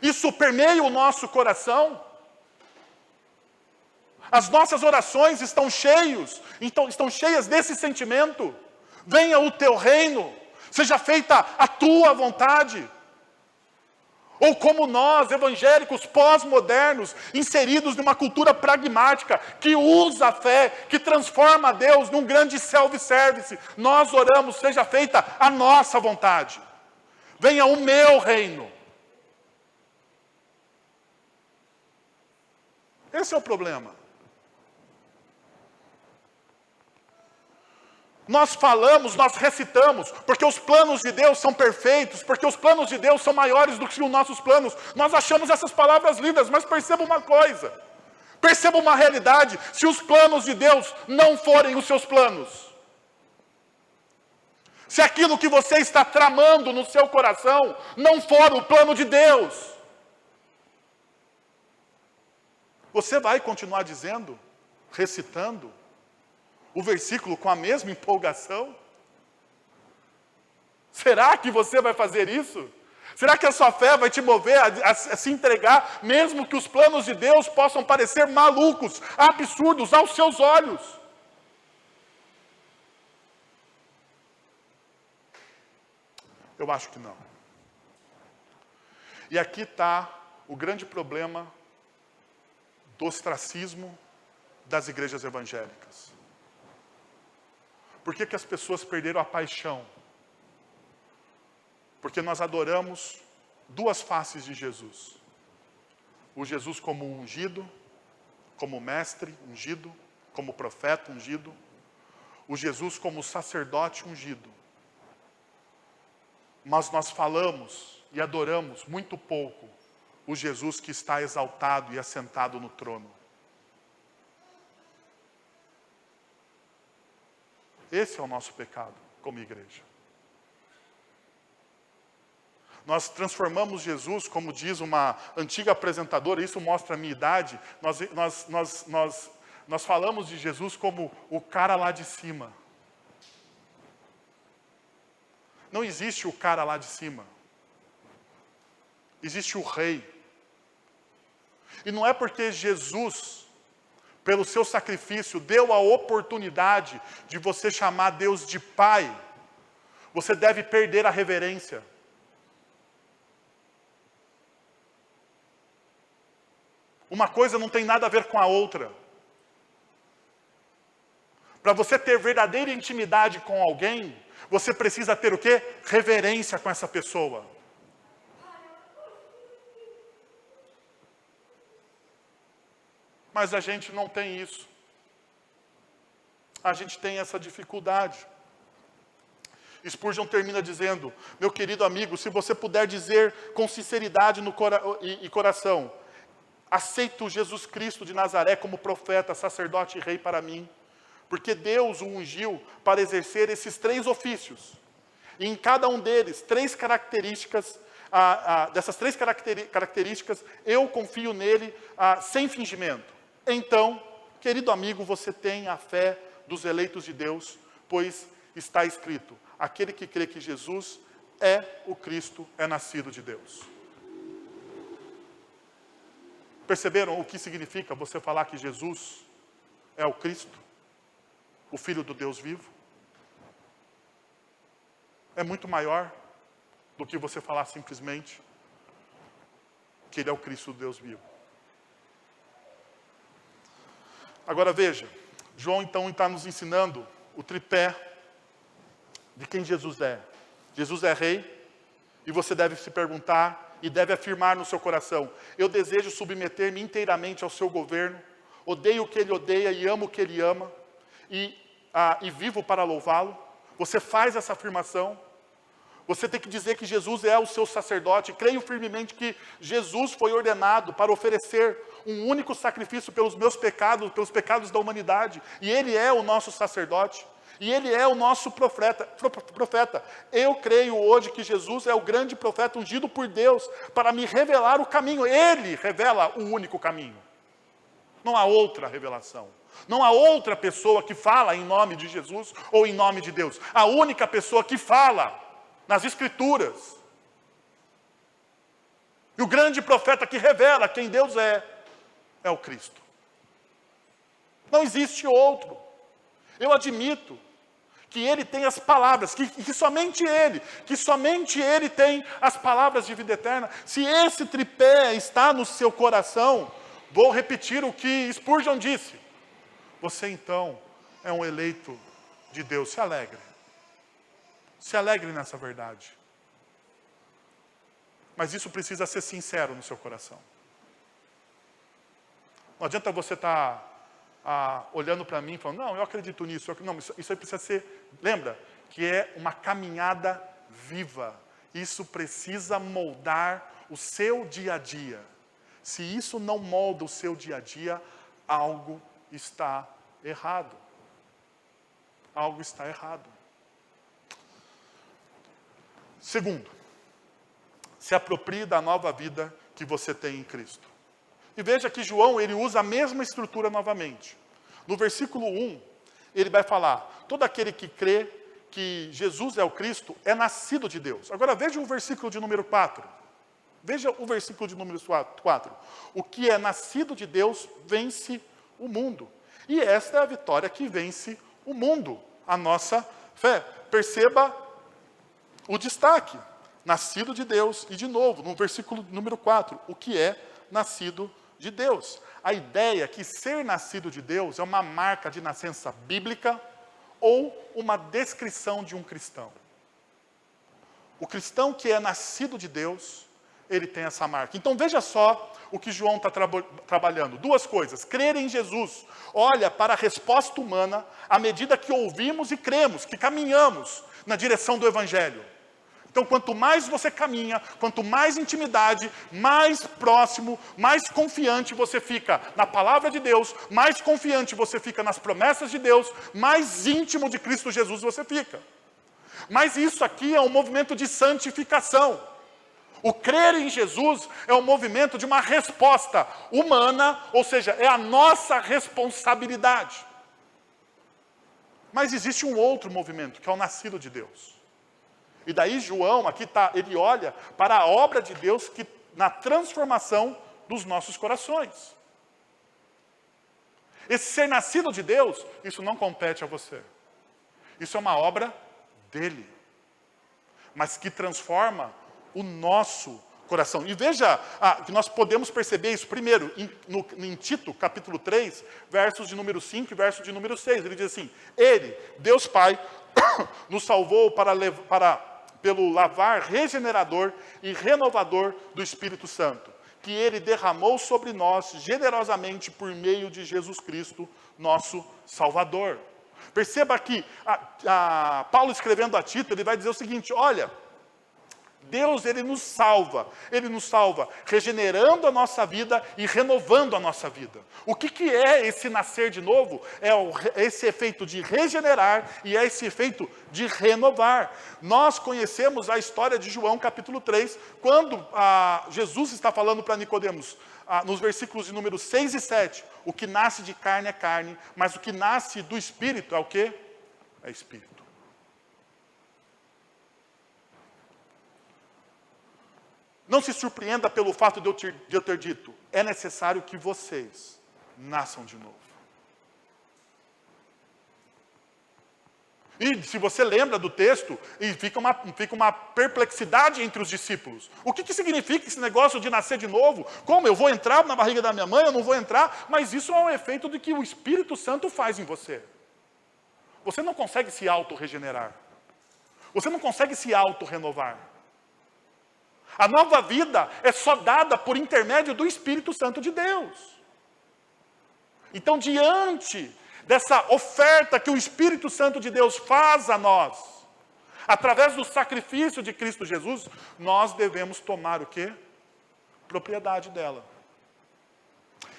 Isso permeia o nosso coração. As nossas orações estão cheias desse sentimento. Venha o teu reino, seja feita a tua vontade. Ou como nós, evangélicos pós-modernos, inseridos numa cultura pragmática, que usa a fé, que transforma Deus num grande self-service, nós oramos, seja feita a nossa vontade. Venha o meu reino. Esse é o problema. Nós falamos, nós recitamos, porque os planos de Deus são perfeitos, porque os planos de Deus são maiores do que os nossos planos. Nós achamos essas palavras lindas, mas perceba uma coisa, perceba uma realidade: se os planos de Deus não forem os seus planos, se aquilo que você está tramando no seu coração não for o plano de Deus, você vai continuar dizendo, recitando o versículo com a mesma empolgação? Será que você vai fazer isso? Será que a sua fé vai te mover a se entregar, mesmo que os planos de Deus possam parecer malucos, absurdos aos seus olhos? Eu acho que não. E aqui está o grande problema do ostracismo das igrejas evangélicas. Por que as pessoas perderam a paixão? Porque nós adoramos duas faces de Jesus. O Jesus como ungido, como mestre ungido, como profeta ungido. O Jesus como sacerdote ungido. Mas nós falamos e adoramos muito pouco o Jesus que está exaltado e assentado no trono. Esse é o nosso pecado como igreja. Nós transformamos Jesus, como diz uma antiga apresentadora, isso mostra a minha idade, nós falamos de Jesus como o cara lá de cima. Não existe o cara lá de cima. Existe o rei. E não é porque Jesus, pelo seu sacrifício, deu a oportunidade de você chamar Deus de Pai, você deve perder a reverência. Uma coisa não tem nada a ver com a outra. Para você ter verdadeira intimidade com alguém, você precisa ter o quê? Reverência com essa pessoa. Mas a gente não tem isso. A gente tem essa dificuldade. Spurgeon termina dizendo: meu querido amigo, se você puder dizer com sinceridade e coração, aceito Jesus Cristo de Nazaré como profeta, sacerdote e rei para mim, porque Deus o ungiu para exercer esses três ofícios. E em cada um deles, três características, dessas três características, eu confio nele sem fingimento. Então, querido amigo, você tem a fé dos eleitos de Deus, pois está escrito: aquele que crê que Jesus é o Cristo, é nascido de Deus. Perceberam o que significa você falar que Jesus é o Cristo, o Filho do Deus vivo? É muito maior do que você falar simplesmente que Ele é o Cristo do Deus vivo. Agora veja, João então está nos ensinando o tripé de quem Jesus é. Jesus é rei, e você deve se perguntar e deve afirmar no seu coração: eu desejo submeter-me inteiramente ao seu governo, odeio o que ele odeia e amo o que ele ama, e vivo para louvá-lo. Você faz essa afirmação. Você tem que dizer que Jesus é o seu sacerdote. Creio firmemente que Jesus foi ordenado para oferecer um único sacrifício pelos meus pecados, pelos pecados da humanidade. E Ele é o nosso sacerdote. E Ele é o nosso profeta. Eu creio hoje que Jesus é o grande profeta ungido por Deus para me revelar o caminho. Ele revela o único caminho. Não há outra revelação. Não há outra pessoa que fala em nome de Jesus ou em nome de Deus. A única pessoa que fala nas Escrituras. E o grande profeta que revela quem Deus é o Cristo. Não existe outro. Eu admito que Ele tem as palavras, que somente Ele tem as palavras de vida eterna. Se esse tripé está no seu coração, vou repetir o que Spurgeon disse: você então é um eleito de Deus. Se alegre. Se alegre nessa verdade. Mas isso precisa ser sincero no seu coração. Não adianta você estar olhando para mim e falando: não, eu acredito nisso. Não, isso aí precisa ser, lembra, que é uma caminhada viva. Isso precisa moldar o seu dia a dia. Se isso não molda o seu dia a dia, algo está errado. Algo está errado. Segundo, se aproprie da nova vida que você tem em Cristo. E veja que João, ele usa a mesma estrutura novamente. No versículo 1, ele vai falar: todo aquele que crê que Jesus é o Cristo, é nascido de Deus. Agora veja o versículo de número 4. Veja o versículo de número 4. O que é nascido de Deus vence o mundo. E esta é a vitória que vence o mundo, a nossa fé. Perceba o destaque. Nascido de Deus. E de novo, no versículo número 4, o que é nascido de Deus. A ideia é que ser nascido de Deus é uma marca de nascença bíblica ou uma descrição de um cristão. O cristão que é nascido de Deus, ele tem essa marca. Então veja só o que João está trabalhando. Duas coisas. Crer em Jesus. Olha para a resposta humana à medida que ouvimos e cremos, que caminhamos na direção do Evangelho. Então, quanto mais você caminha, quanto mais intimidade, mais próximo, mais confiante você fica na palavra de Deus, mais confiante você fica nas promessas de Deus, mais íntimo de Cristo Jesus você fica. Mas isso aqui é um movimento de santificação. O crer em Jesus é um movimento de uma resposta humana, ou seja, é a nossa responsabilidade. Mas existe um outro movimento, que é o nascido de Deus. E daí João, aqui está, ele olha para a obra de Deus na transformação dos nossos corações. Esse ser nascido de Deus, isso não compete a você. Isso é uma obra dele. Mas que transforma o coração. E veja que nós podemos perceber isso primeiro em Tito, capítulo 3, versos de número 5 e verso de número 6. Ele diz assim: Ele, Deus Pai, nos salvou pelo lavar regenerador e renovador do Espírito Santo, que Ele derramou sobre nós generosamente por meio de Jesus Cristo, nosso Salvador. Perceba que Paulo escrevendo a Tito, ele vai dizer o seguinte: olha, Deus, Ele nos salva regenerando a nossa vida e renovando a nossa vida. O que é esse nascer de novo? É esse efeito de regenerar e é esse efeito de renovar. Nós conhecemos a história de João capítulo 3, quando Jesus está falando para Nicodemos, nos versículos de número 6 e 7, o que nasce de carne é carne, mas o que nasce do Espírito é o quê? É Espírito. Não se surpreenda pelo fato de eu ter dito, é necessário que vocês nasçam de novo. E se você lembra do texto, e fica uma perplexidade entre os discípulos. O que significa esse negócio de nascer de novo? Como? Eu vou entrar na barriga da minha mãe? Eu não vou entrar? Mas isso é um efeito do que o Espírito Santo faz em você. Você não consegue se auto-regenerar. Você não consegue se auto-renovar. A nova vida é só dada por intermédio do Espírito Santo de Deus. Então, diante dessa oferta que o Espírito Santo de Deus faz a nós, através do sacrifício de Cristo Jesus, nós devemos tomar o quê? Propriedade dela.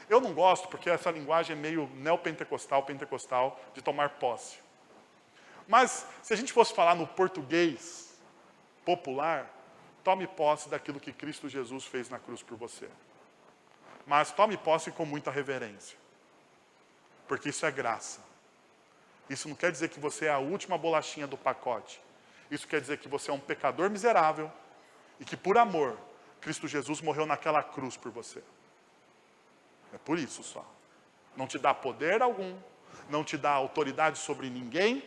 Eu não gosto, porque essa linguagem é meio neopentecostal, pentecostal, de tomar posse. Mas, se a gente fosse falar no português popular, tome posse daquilo que Cristo Jesus fez na cruz por você. Mas tome posse com muita reverência. Porque isso é graça. Isso não quer dizer que você é a última bolachinha do pacote. Isso quer dizer que você é um pecador miserável e que por amor, Cristo Jesus morreu naquela cruz por você. É por isso só. Não te dá poder algum, não te dá autoridade sobre ninguém.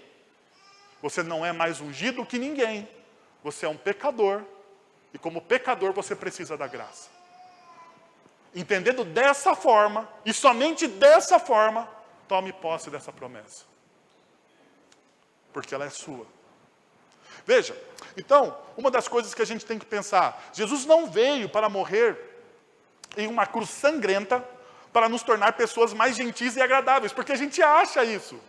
Você não é mais ungido que ninguém. Você é um pecador. E como pecador você precisa da graça. Entendendo dessa forma, e somente dessa forma, tome posse dessa promessa. Porque ela é sua. Veja, então, uma das coisas que a gente tem que pensar, Jesus não veio para morrer em uma cruz sangrenta para nos tornar pessoas mais gentis e agradáveis, porque a gente acha isso.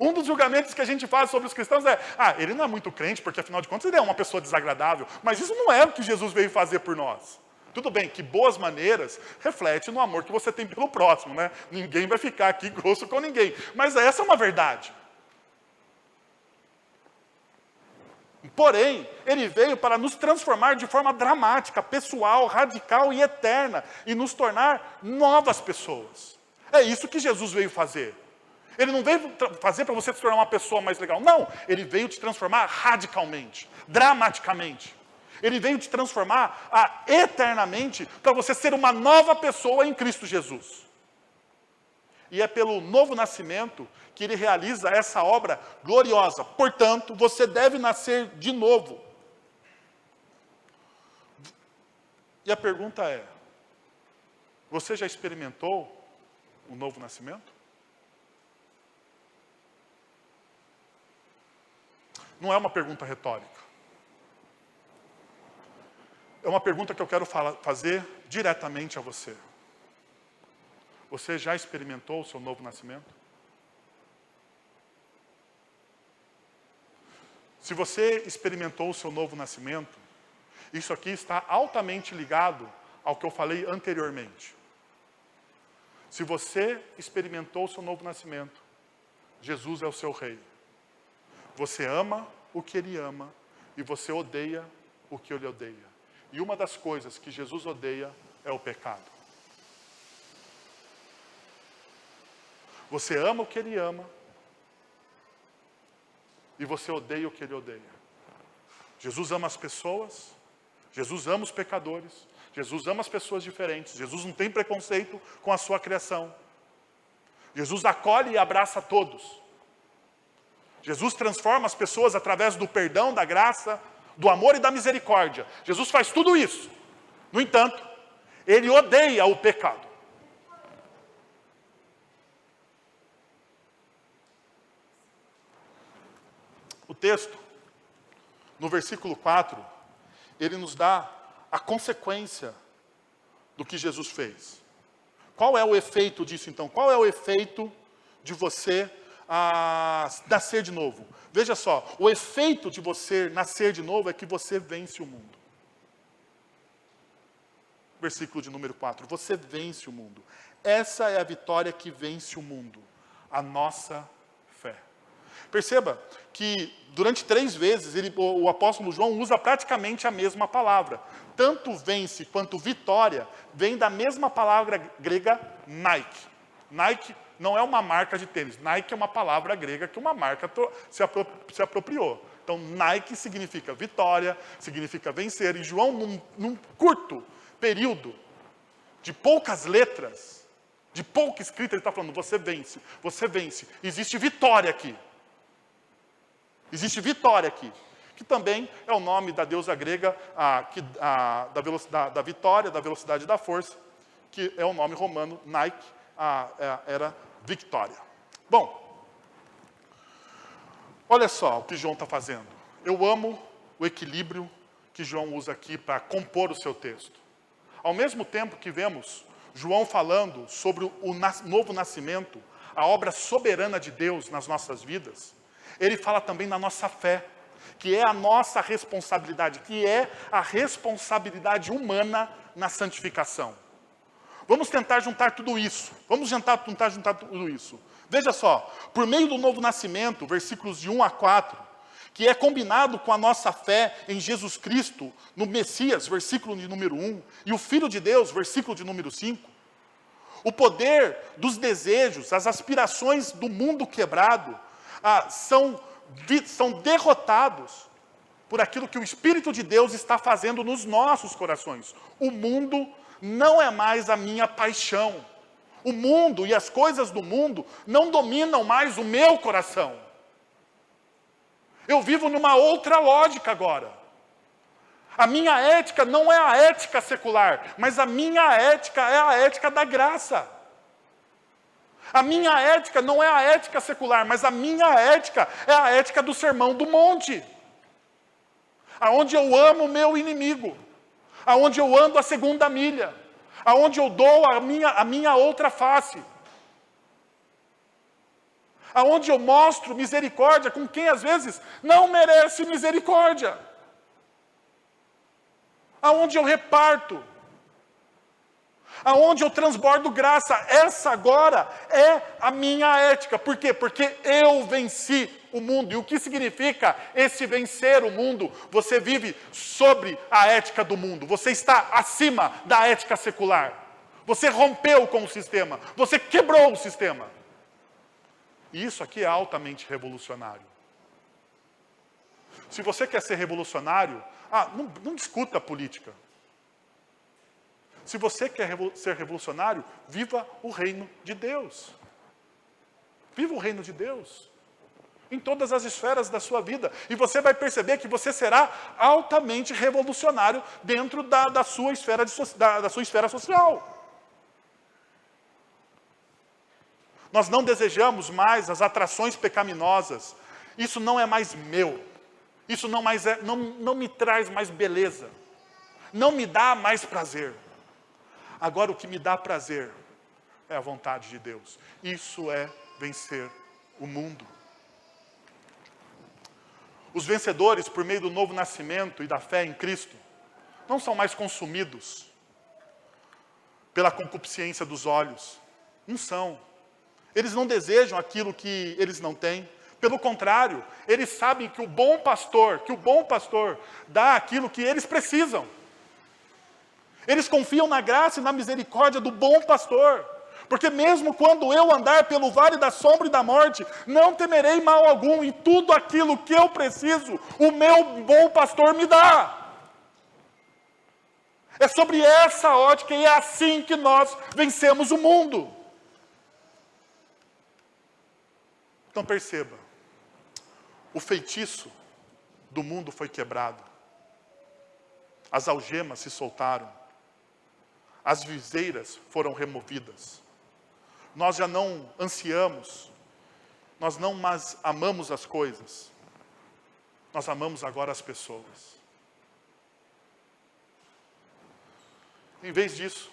Um dos julgamentos que a gente faz sobre os cristãos é, ele não é muito crente, porque afinal de contas ele é uma pessoa desagradável. Mas isso não é o que Jesus veio fazer por nós. Tudo bem que boas maneiras reflete no amor que você tem pelo próximo, né? Ninguém vai ficar aqui grosso com ninguém. Mas essa é uma verdade. Porém, ele veio para nos transformar de forma dramática, pessoal, radical e eterna, e nos tornar novas pessoas. É isso que Jesus veio fazer. Ele não veio fazer para você se tornar uma pessoa mais legal. Não, ele veio te transformar radicalmente, dramaticamente. Ele veio te transformar eternamente para você ser uma nova pessoa em Cristo Jesus. E é pelo novo nascimento que ele realiza essa obra gloriosa. Portanto, você deve nascer de novo. E a pergunta é, você já experimentou o novo nascimento? Não é uma pergunta retórica. É uma pergunta que eu quero fazer diretamente a você. Você já experimentou o seu novo nascimento? Se você experimentou o seu novo nascimento, isso aqui está altamente ligado ao que eu falei anteriormente. Se você experimentou o seu novo nascimento, Jesus é o seu rei. Você ama o que ele ama e você odeia o que ele odeia. E uma das coisas que Jesus odeia é o pecado. Você ama o que ele ama e você odeia o que ele odeia. Jesus ama as pessoas, Jesus ama os pecadores, Jesus ama as pessoas diferentes, Jesus não tem preconceito com a sua criação. Jesus acolhe e abraça todos. Jesus transforma as pessoas através do perdão, da graça, do amor e da misericórdia. Jesus faz tudo isso. No entanto, ele odeia o pecado. O texto, no versículo 4, ele nos dá a consequência do que Jesus fez. Qual é o efeito disso, então? Qual é o efeito de você nascer de novo? Veja só, o efeito de você nascer de novo é que você vence o mundo. Versículo de número 4. Você vence o mundo. Essa é a vitória que vence o mundo. A nossa fé. Perceba que durante 3 vezes o apóstolo João usa praticamente a mesma palavra. Tanto vence quanto vitória vem da mesma palavra grega Nike. Nike não é uma marca de tênis. Nike é uma palavra grega que uma marca se apropriou. Então Nike significa vitória, significa vencer. E João, num curto período de poucas letras, de pouca escrita, ele está falando, você vence, você vence. Existe vitória aqui. Existe vitória aqui, que também é o nome da deusa grega da vitória, da velocidade e da força, que é o nome romano, Nike, era Victória. Bom, olha só o que João está fazendo. Eu amo o equilíbrio que João usa aqui para compor o seu texto. Ao mesmo tempo que vemos João falando sobre o novo nascimento, a obra soberana de Deus nas nossas vidas, ele fala também na nossa fé, que é a nossa responsabilidade, que é a responsabilidade humana na santificação. Vamos tentar juntar tudo isso. Vamos tentar juntar tudo isso. Veja só, por meio do novo nascimento, versículos de 1 a 4, que é combinado com a nossa fé em Jesus Cristo, no Messias, versículo de número 1, e o Filho de Deus, versículo de número 5, o poder dos desejos, as aspirações do mundo quebrado, são derrotados por aquilo que o Espírito de Deus está fazendo nos nossos corações. O mundo não é mais a minha paixão. O mundo e as coisas do mundo não dominam mais o meu coração. Eu vivo numa outra lógica agora. A minha ética não é a ética secular, mas a minha ética é a ética da graça. A minha ética não é a ética secular, mas a minha ética é a ética do Sermão do Monte. Aonde eu amo o meu inimigo. Aonde eu ando a segunda milha. Aonde eu dou a minha outra face. Aonde eu mostro misericórdia com quem às vezes não merece misericórdia. Aonde eu reparto. Aonde eu transbordo graça. Essa agora é a minha ética. Por quê? Porque eu venci o mundo. E o que significa esse vencer o mundo? Você vive sobre a ética do mundo. Você está acima da ética secular. Você rompeu com o sistema. Você quebrou o sistema. E isso aqui é altamente revolucionário. Se você quer ser revolucionário, não discuta a política. Se você quer ser revolucionário, viva o reino de Deus. Viva o reino de Deus. Em todas as esferas da sua vida. E você vai perceber que você será altamente revolucionário dentro da sua esfera social. Nós não desejamos mais as atrações pecaminosas. Isso não é mais meu. Isso não me traz mais beleza. Não me dá mais prazer. Agora o que me dá prazer é a vontade de Deus. Isso é vencer o mundo. Os vencedores, por meio do novo nascimento e da fé em Cristo, não são mais consumidos pela concupiscência dos olhos. Não são. Eles não desejam aquilo que eles não têm. Pelo contrário, eles sabem que o bom pastor dá aquilo que eles precisam. Eles confiam na graça e na misericórdia do bom pastor. Porque mesmo quando eu andar pelo vale da sombra e da morte, não temerei mal algum, e tudo aquilo que eu preciso, o meu bom pastor me dá. É sobre essa ótica e é assim que nós vencemos o mundo. Então perceba, o feitiço do mundo foi quebrado. As algemas se soltaram. As viseiras foram removidas. Nós já não ansiamos, nós não mais amamos as coisas. Nós amamos agora as pessoas. Em vez disso,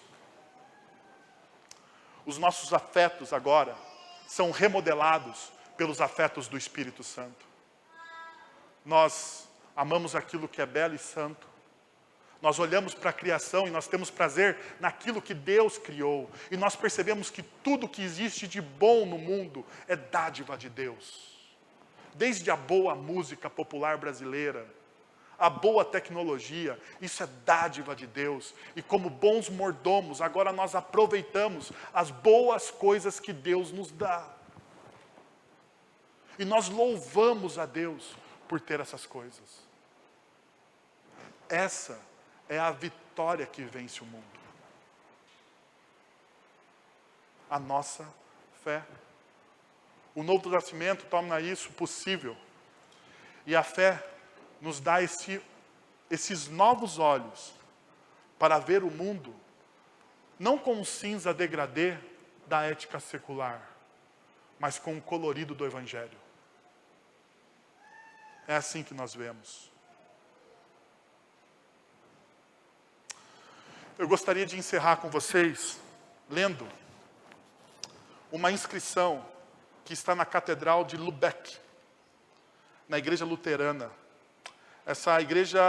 os nossos afetos agora são remodelados pelos afetos do Espírito Santo. Nós amamos aquilo que é belo e santo. Nós olhamos para a criação e nós temos prazer naquilo que Deus criou. E nós percebemos que tudo que existe de bom no mundo é dádiva de Deus. Desde a boa música popular brasileira, a boa tecnologia, isso é dádiva de Deus. E como bons mordomos, agora nós aproveitamos as boas coisas que Deus nos dá. E nós louvamos a Deus por ter essas coisas. Essa é a vitória que vence o mundo. A nossa fé. O novo nascimento torna isso possível. E a fé nos dá esses novos olhos para ver o mundo não com o cinza degradê da ética secular, mas com o colorido do Evangelho. É assim que nós vemos. Eu gostaria de encerrar com vocês lendo uma inscrição que está na Catedral de Lübeck, na Igreja Luterana. Essa igreja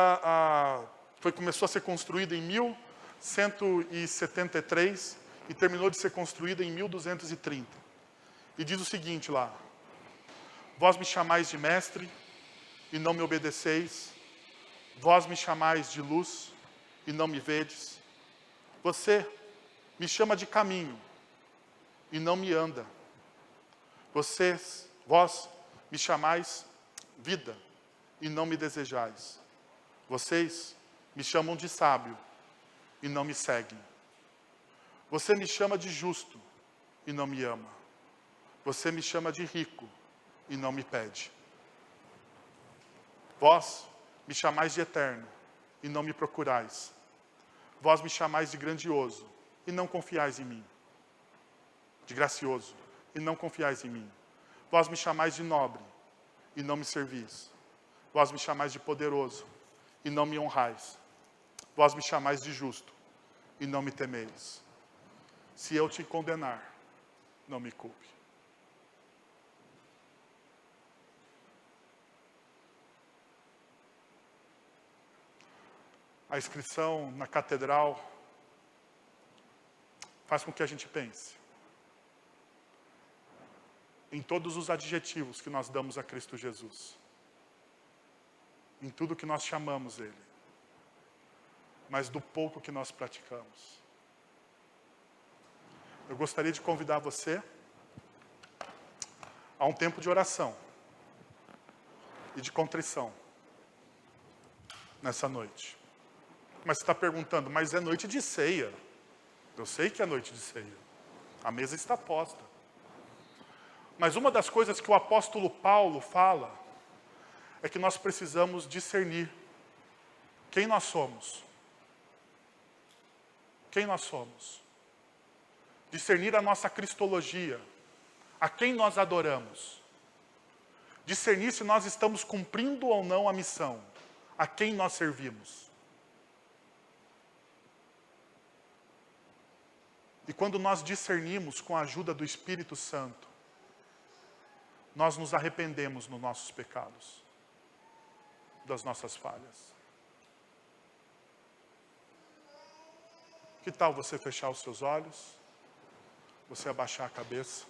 começou a ser construída em 1173 e terminou de ser construída em 1230. E diz o seguinte lá: vós me chamais de mestre e não me obedeceis, vós me chamais de luz e não me vedes. Você me chama de caminho e não me anda. Vós me chamais vida e não me desejais. Vocês me chamam de sábio e não me seguem. Você me chama de justo e não me ama. Você me chama de rico e não me pede. Vós me chamais de eterno e não me procurais. Vós me chamais de grandioso e não confiais em mim. De gracioso e não confiais em mim. Vós me chamais de nobre e não me servis. Vós me chamais de poderoso e não me honrais. Vós me chamais de justo e não me temeis. Se eu te condenar, não me culpe. A inscrição na catedral faz com que a gente pense em todos os adjetivos que nós damos a Cristo Jesus, em tudo que nós chamamos Ele, mas do pouco que nós praticamos. Eu gostaria de convidar você Há um tempo de oração e de contrição nessa noite. Mas você está perguntando, mas é noite de ceia. Eu sei que é noite de ceia. A mesa está posta. Mas uma das coisas que o apóstolo Paulo fala é que nós precisamos discernir quem nós somos. Quem nós somos. Discernir a nossa cristologia. A quem nós adoramos. Discernir se nós estamos cumprindo ou não a missão. A quem nós servimos. E quando nós discernimos com a ajuda do Espírito Santo, nós nos arrependemos dos nossos pecados, das nossas falhas. Que tal você fechar os seus olhos? Você abaixar a cabeça?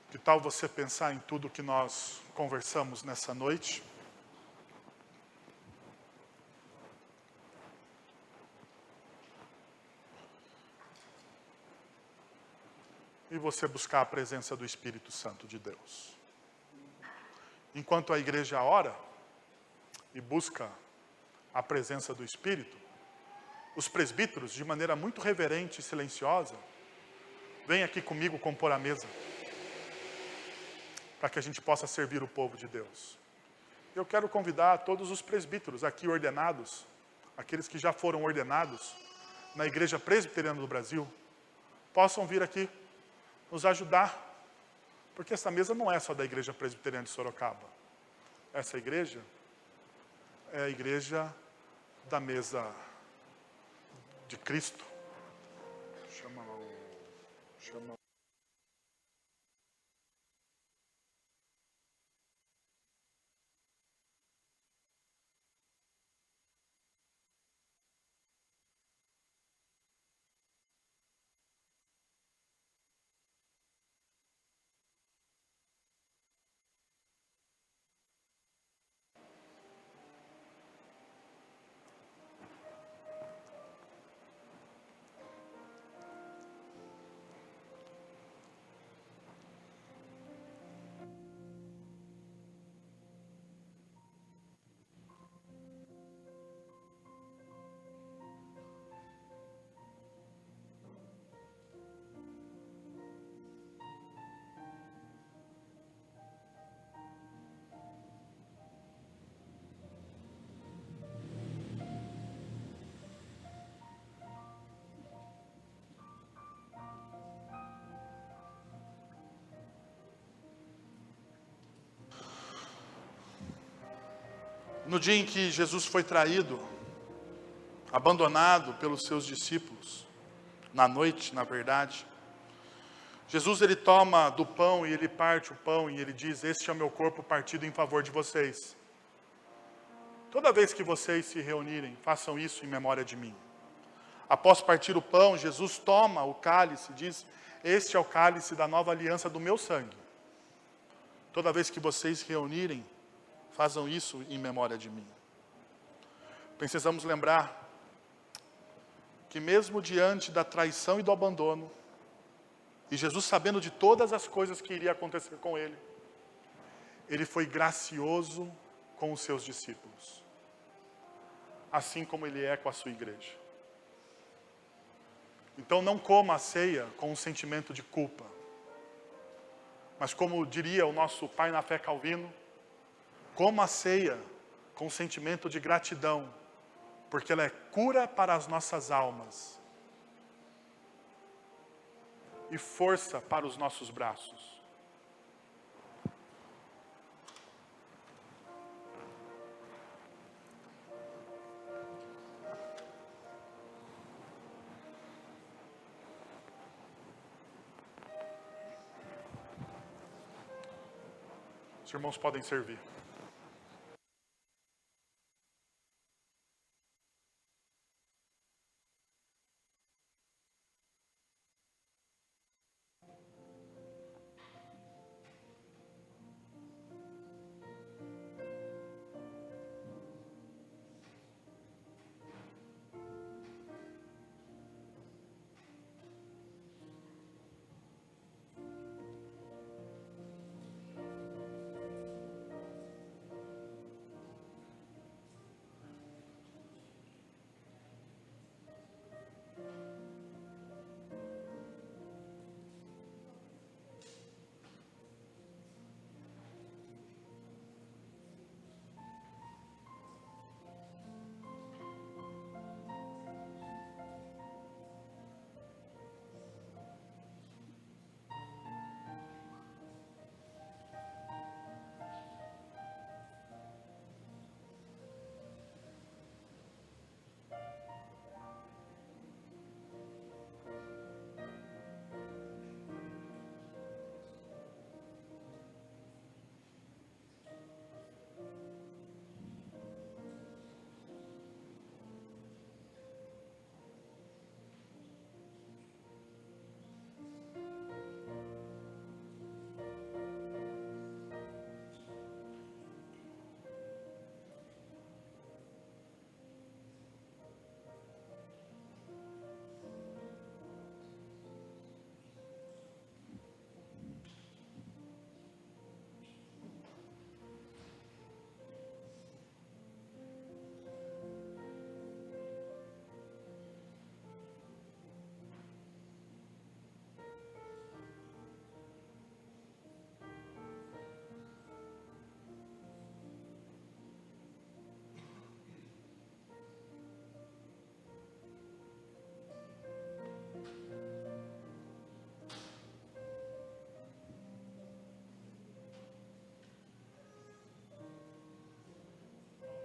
Que tal você pensar em tudo que nós conversamos nessa noite? E você buscar a presença do Espírito Santo de Deus. Enquanto a igreja ora e busca a presença do Espírito, os presbíteros, de maneira muito reverente e silenciosa, vêm aqui comigo compor a mesa, para que a gente possa servir o povo de Deus. Eu quero convidar todos os presbíteros aqui ordenados, aqueles que já foram ordenados na Igreja Presbiteriana do Brasil, possam vir aqui nos ajudar, porque essa mesa não é só da Igreja Presbiteriana de Sorocaba. Essa igreja é a igreja da mesa de Cristo. Chama. No dia em que Jesus foi traído, abandonado pelos seus discípulos, na noite, na verdade, Jesus ele toma do pão e ele parte o pão e ele diz: este é o meu corpo partido em favor de vocês. Toda vez que vocês se reunirem, façam isso em memória de mim. Após partir o pão, Jesus toma o cálice e diz: este é o cálice da nova aliança do meu sangue. Toda vez que vocês se reunirem, façam isso em memória de mim. Precisamos lembrar que mesmo diante da traição e do abandono, e Jesus sabendo de todas as coisas que iria acontecer com ele, ele foi gracioso com os seus discípulos, assim como ele é com a sua igreja. Então não coma a ceia com um sentimento de culpa, mas como diria o nosso pai na fé Calvino, coma a ceia com sentimento de gratidão, porque ela é cura para as nossas almas e força para os nossos braços. Os irmãos podem servir.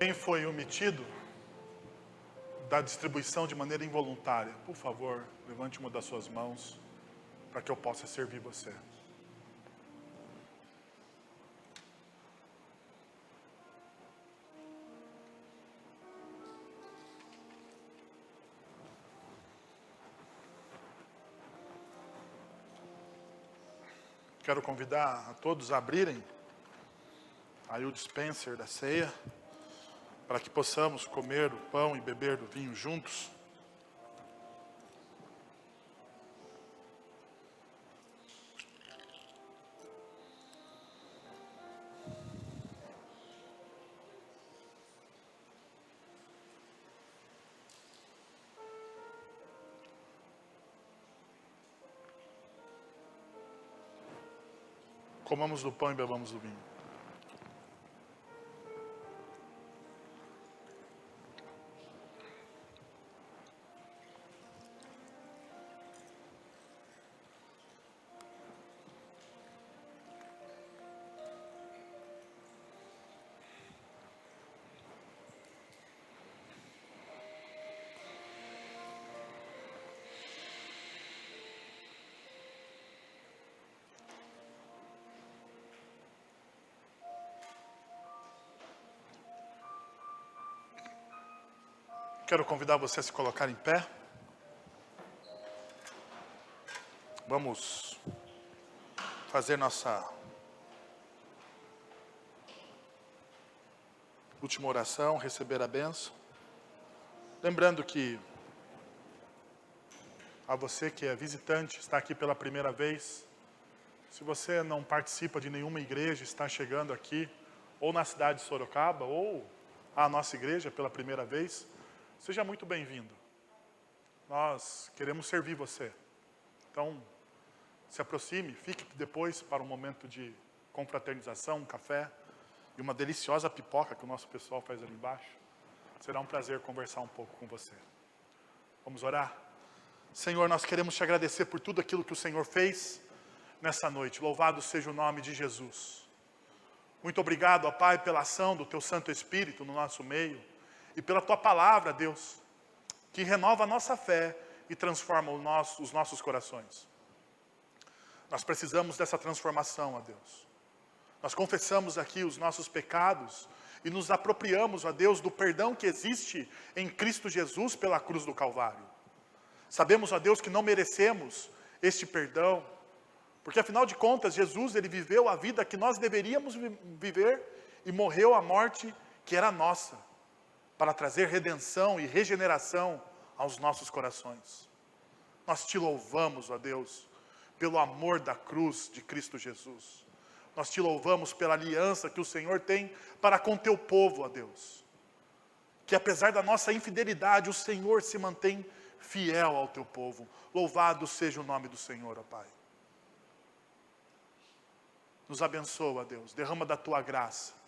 Quem foi omitido da distribuição de maneira involuntária, por favor, levante uma das suas mãos para que eu possa servir você. Quero convidar a todos a abrirem aí o dispenser da ceia, para que possamos comer o pão e beber do vinho juntos. Comamos do pão e bebamos do vinho. Quero convidar você a se colocar em pé. Vamos fazer nossa última oração, receber a bênção. Lembrando que a você que é visitante, está aqui pela primeira vez, se você não participa de nenhuma igreja, está chegando aqui, ou na cidade de Sorocaba, ou à nossa igreja pela primeira vez, seja muito bem-vindo. Nós queremos servir você. Então, se aproxime, fique depois para um momento de confraternização, um café e uma deliciosa pipoca que o nosso pessoal faz ali embaixo. Será um prazer conversar um pouco com você. Vamos orar? Senhor, nós queremos te agradecer por tudo aquilo que o Senhor fez nessa noite. Louvado seja o nome de Jesus. Muito obrigado, ó Pai, pela ação do Teu Santo Espírito no nosso meio. E pela Tua palavra, Deus, que renova a nossa fé e transforma os nossos corações. Nós precisamos dessa transformação, ó Deus. Nós confessamos aqui os nossos pecados e nos apropriamos, ó Deus, do perdão que existe em Cristo Jesus pela cruz do Calvário. Sabemos, ó Deus, que não merecemos este perdão, porque afinal de contas, Jesus, Ele viveu a vida que nós deveríamos viver e morreu a morte que era nossa, para trazer redenção e regeneração aos nossos corações. Nós te louvamos, ó Deus, pelo amor da cruz de Cristo Jesus. Nós te louvamos pela aliança que o Senhor tem para com teu povo, ó Deus. Que apesar da nossa infidelidade, o Senhor se mantém fiel ao teu povo. Louvado seja o nome do Senhor, ó Pai. Nos abençoa, ó Deus, derrama da tua graça.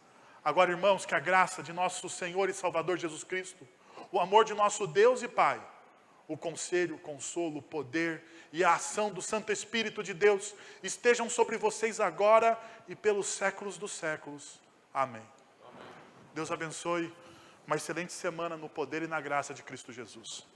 Agora, irmãos, que a graça de nosso Senhor e Salvador Jesus Cristo, o amor de nosso Deus e Pai, o conselho, o consolo, o poder e a ação do Santo Espírito de Deus estejam sobre vocês agora e pelos séculos dos séculos. Amém. Amém. Deus abençoe. Uma excelente semana no poder e na graça de Cristo Jesus.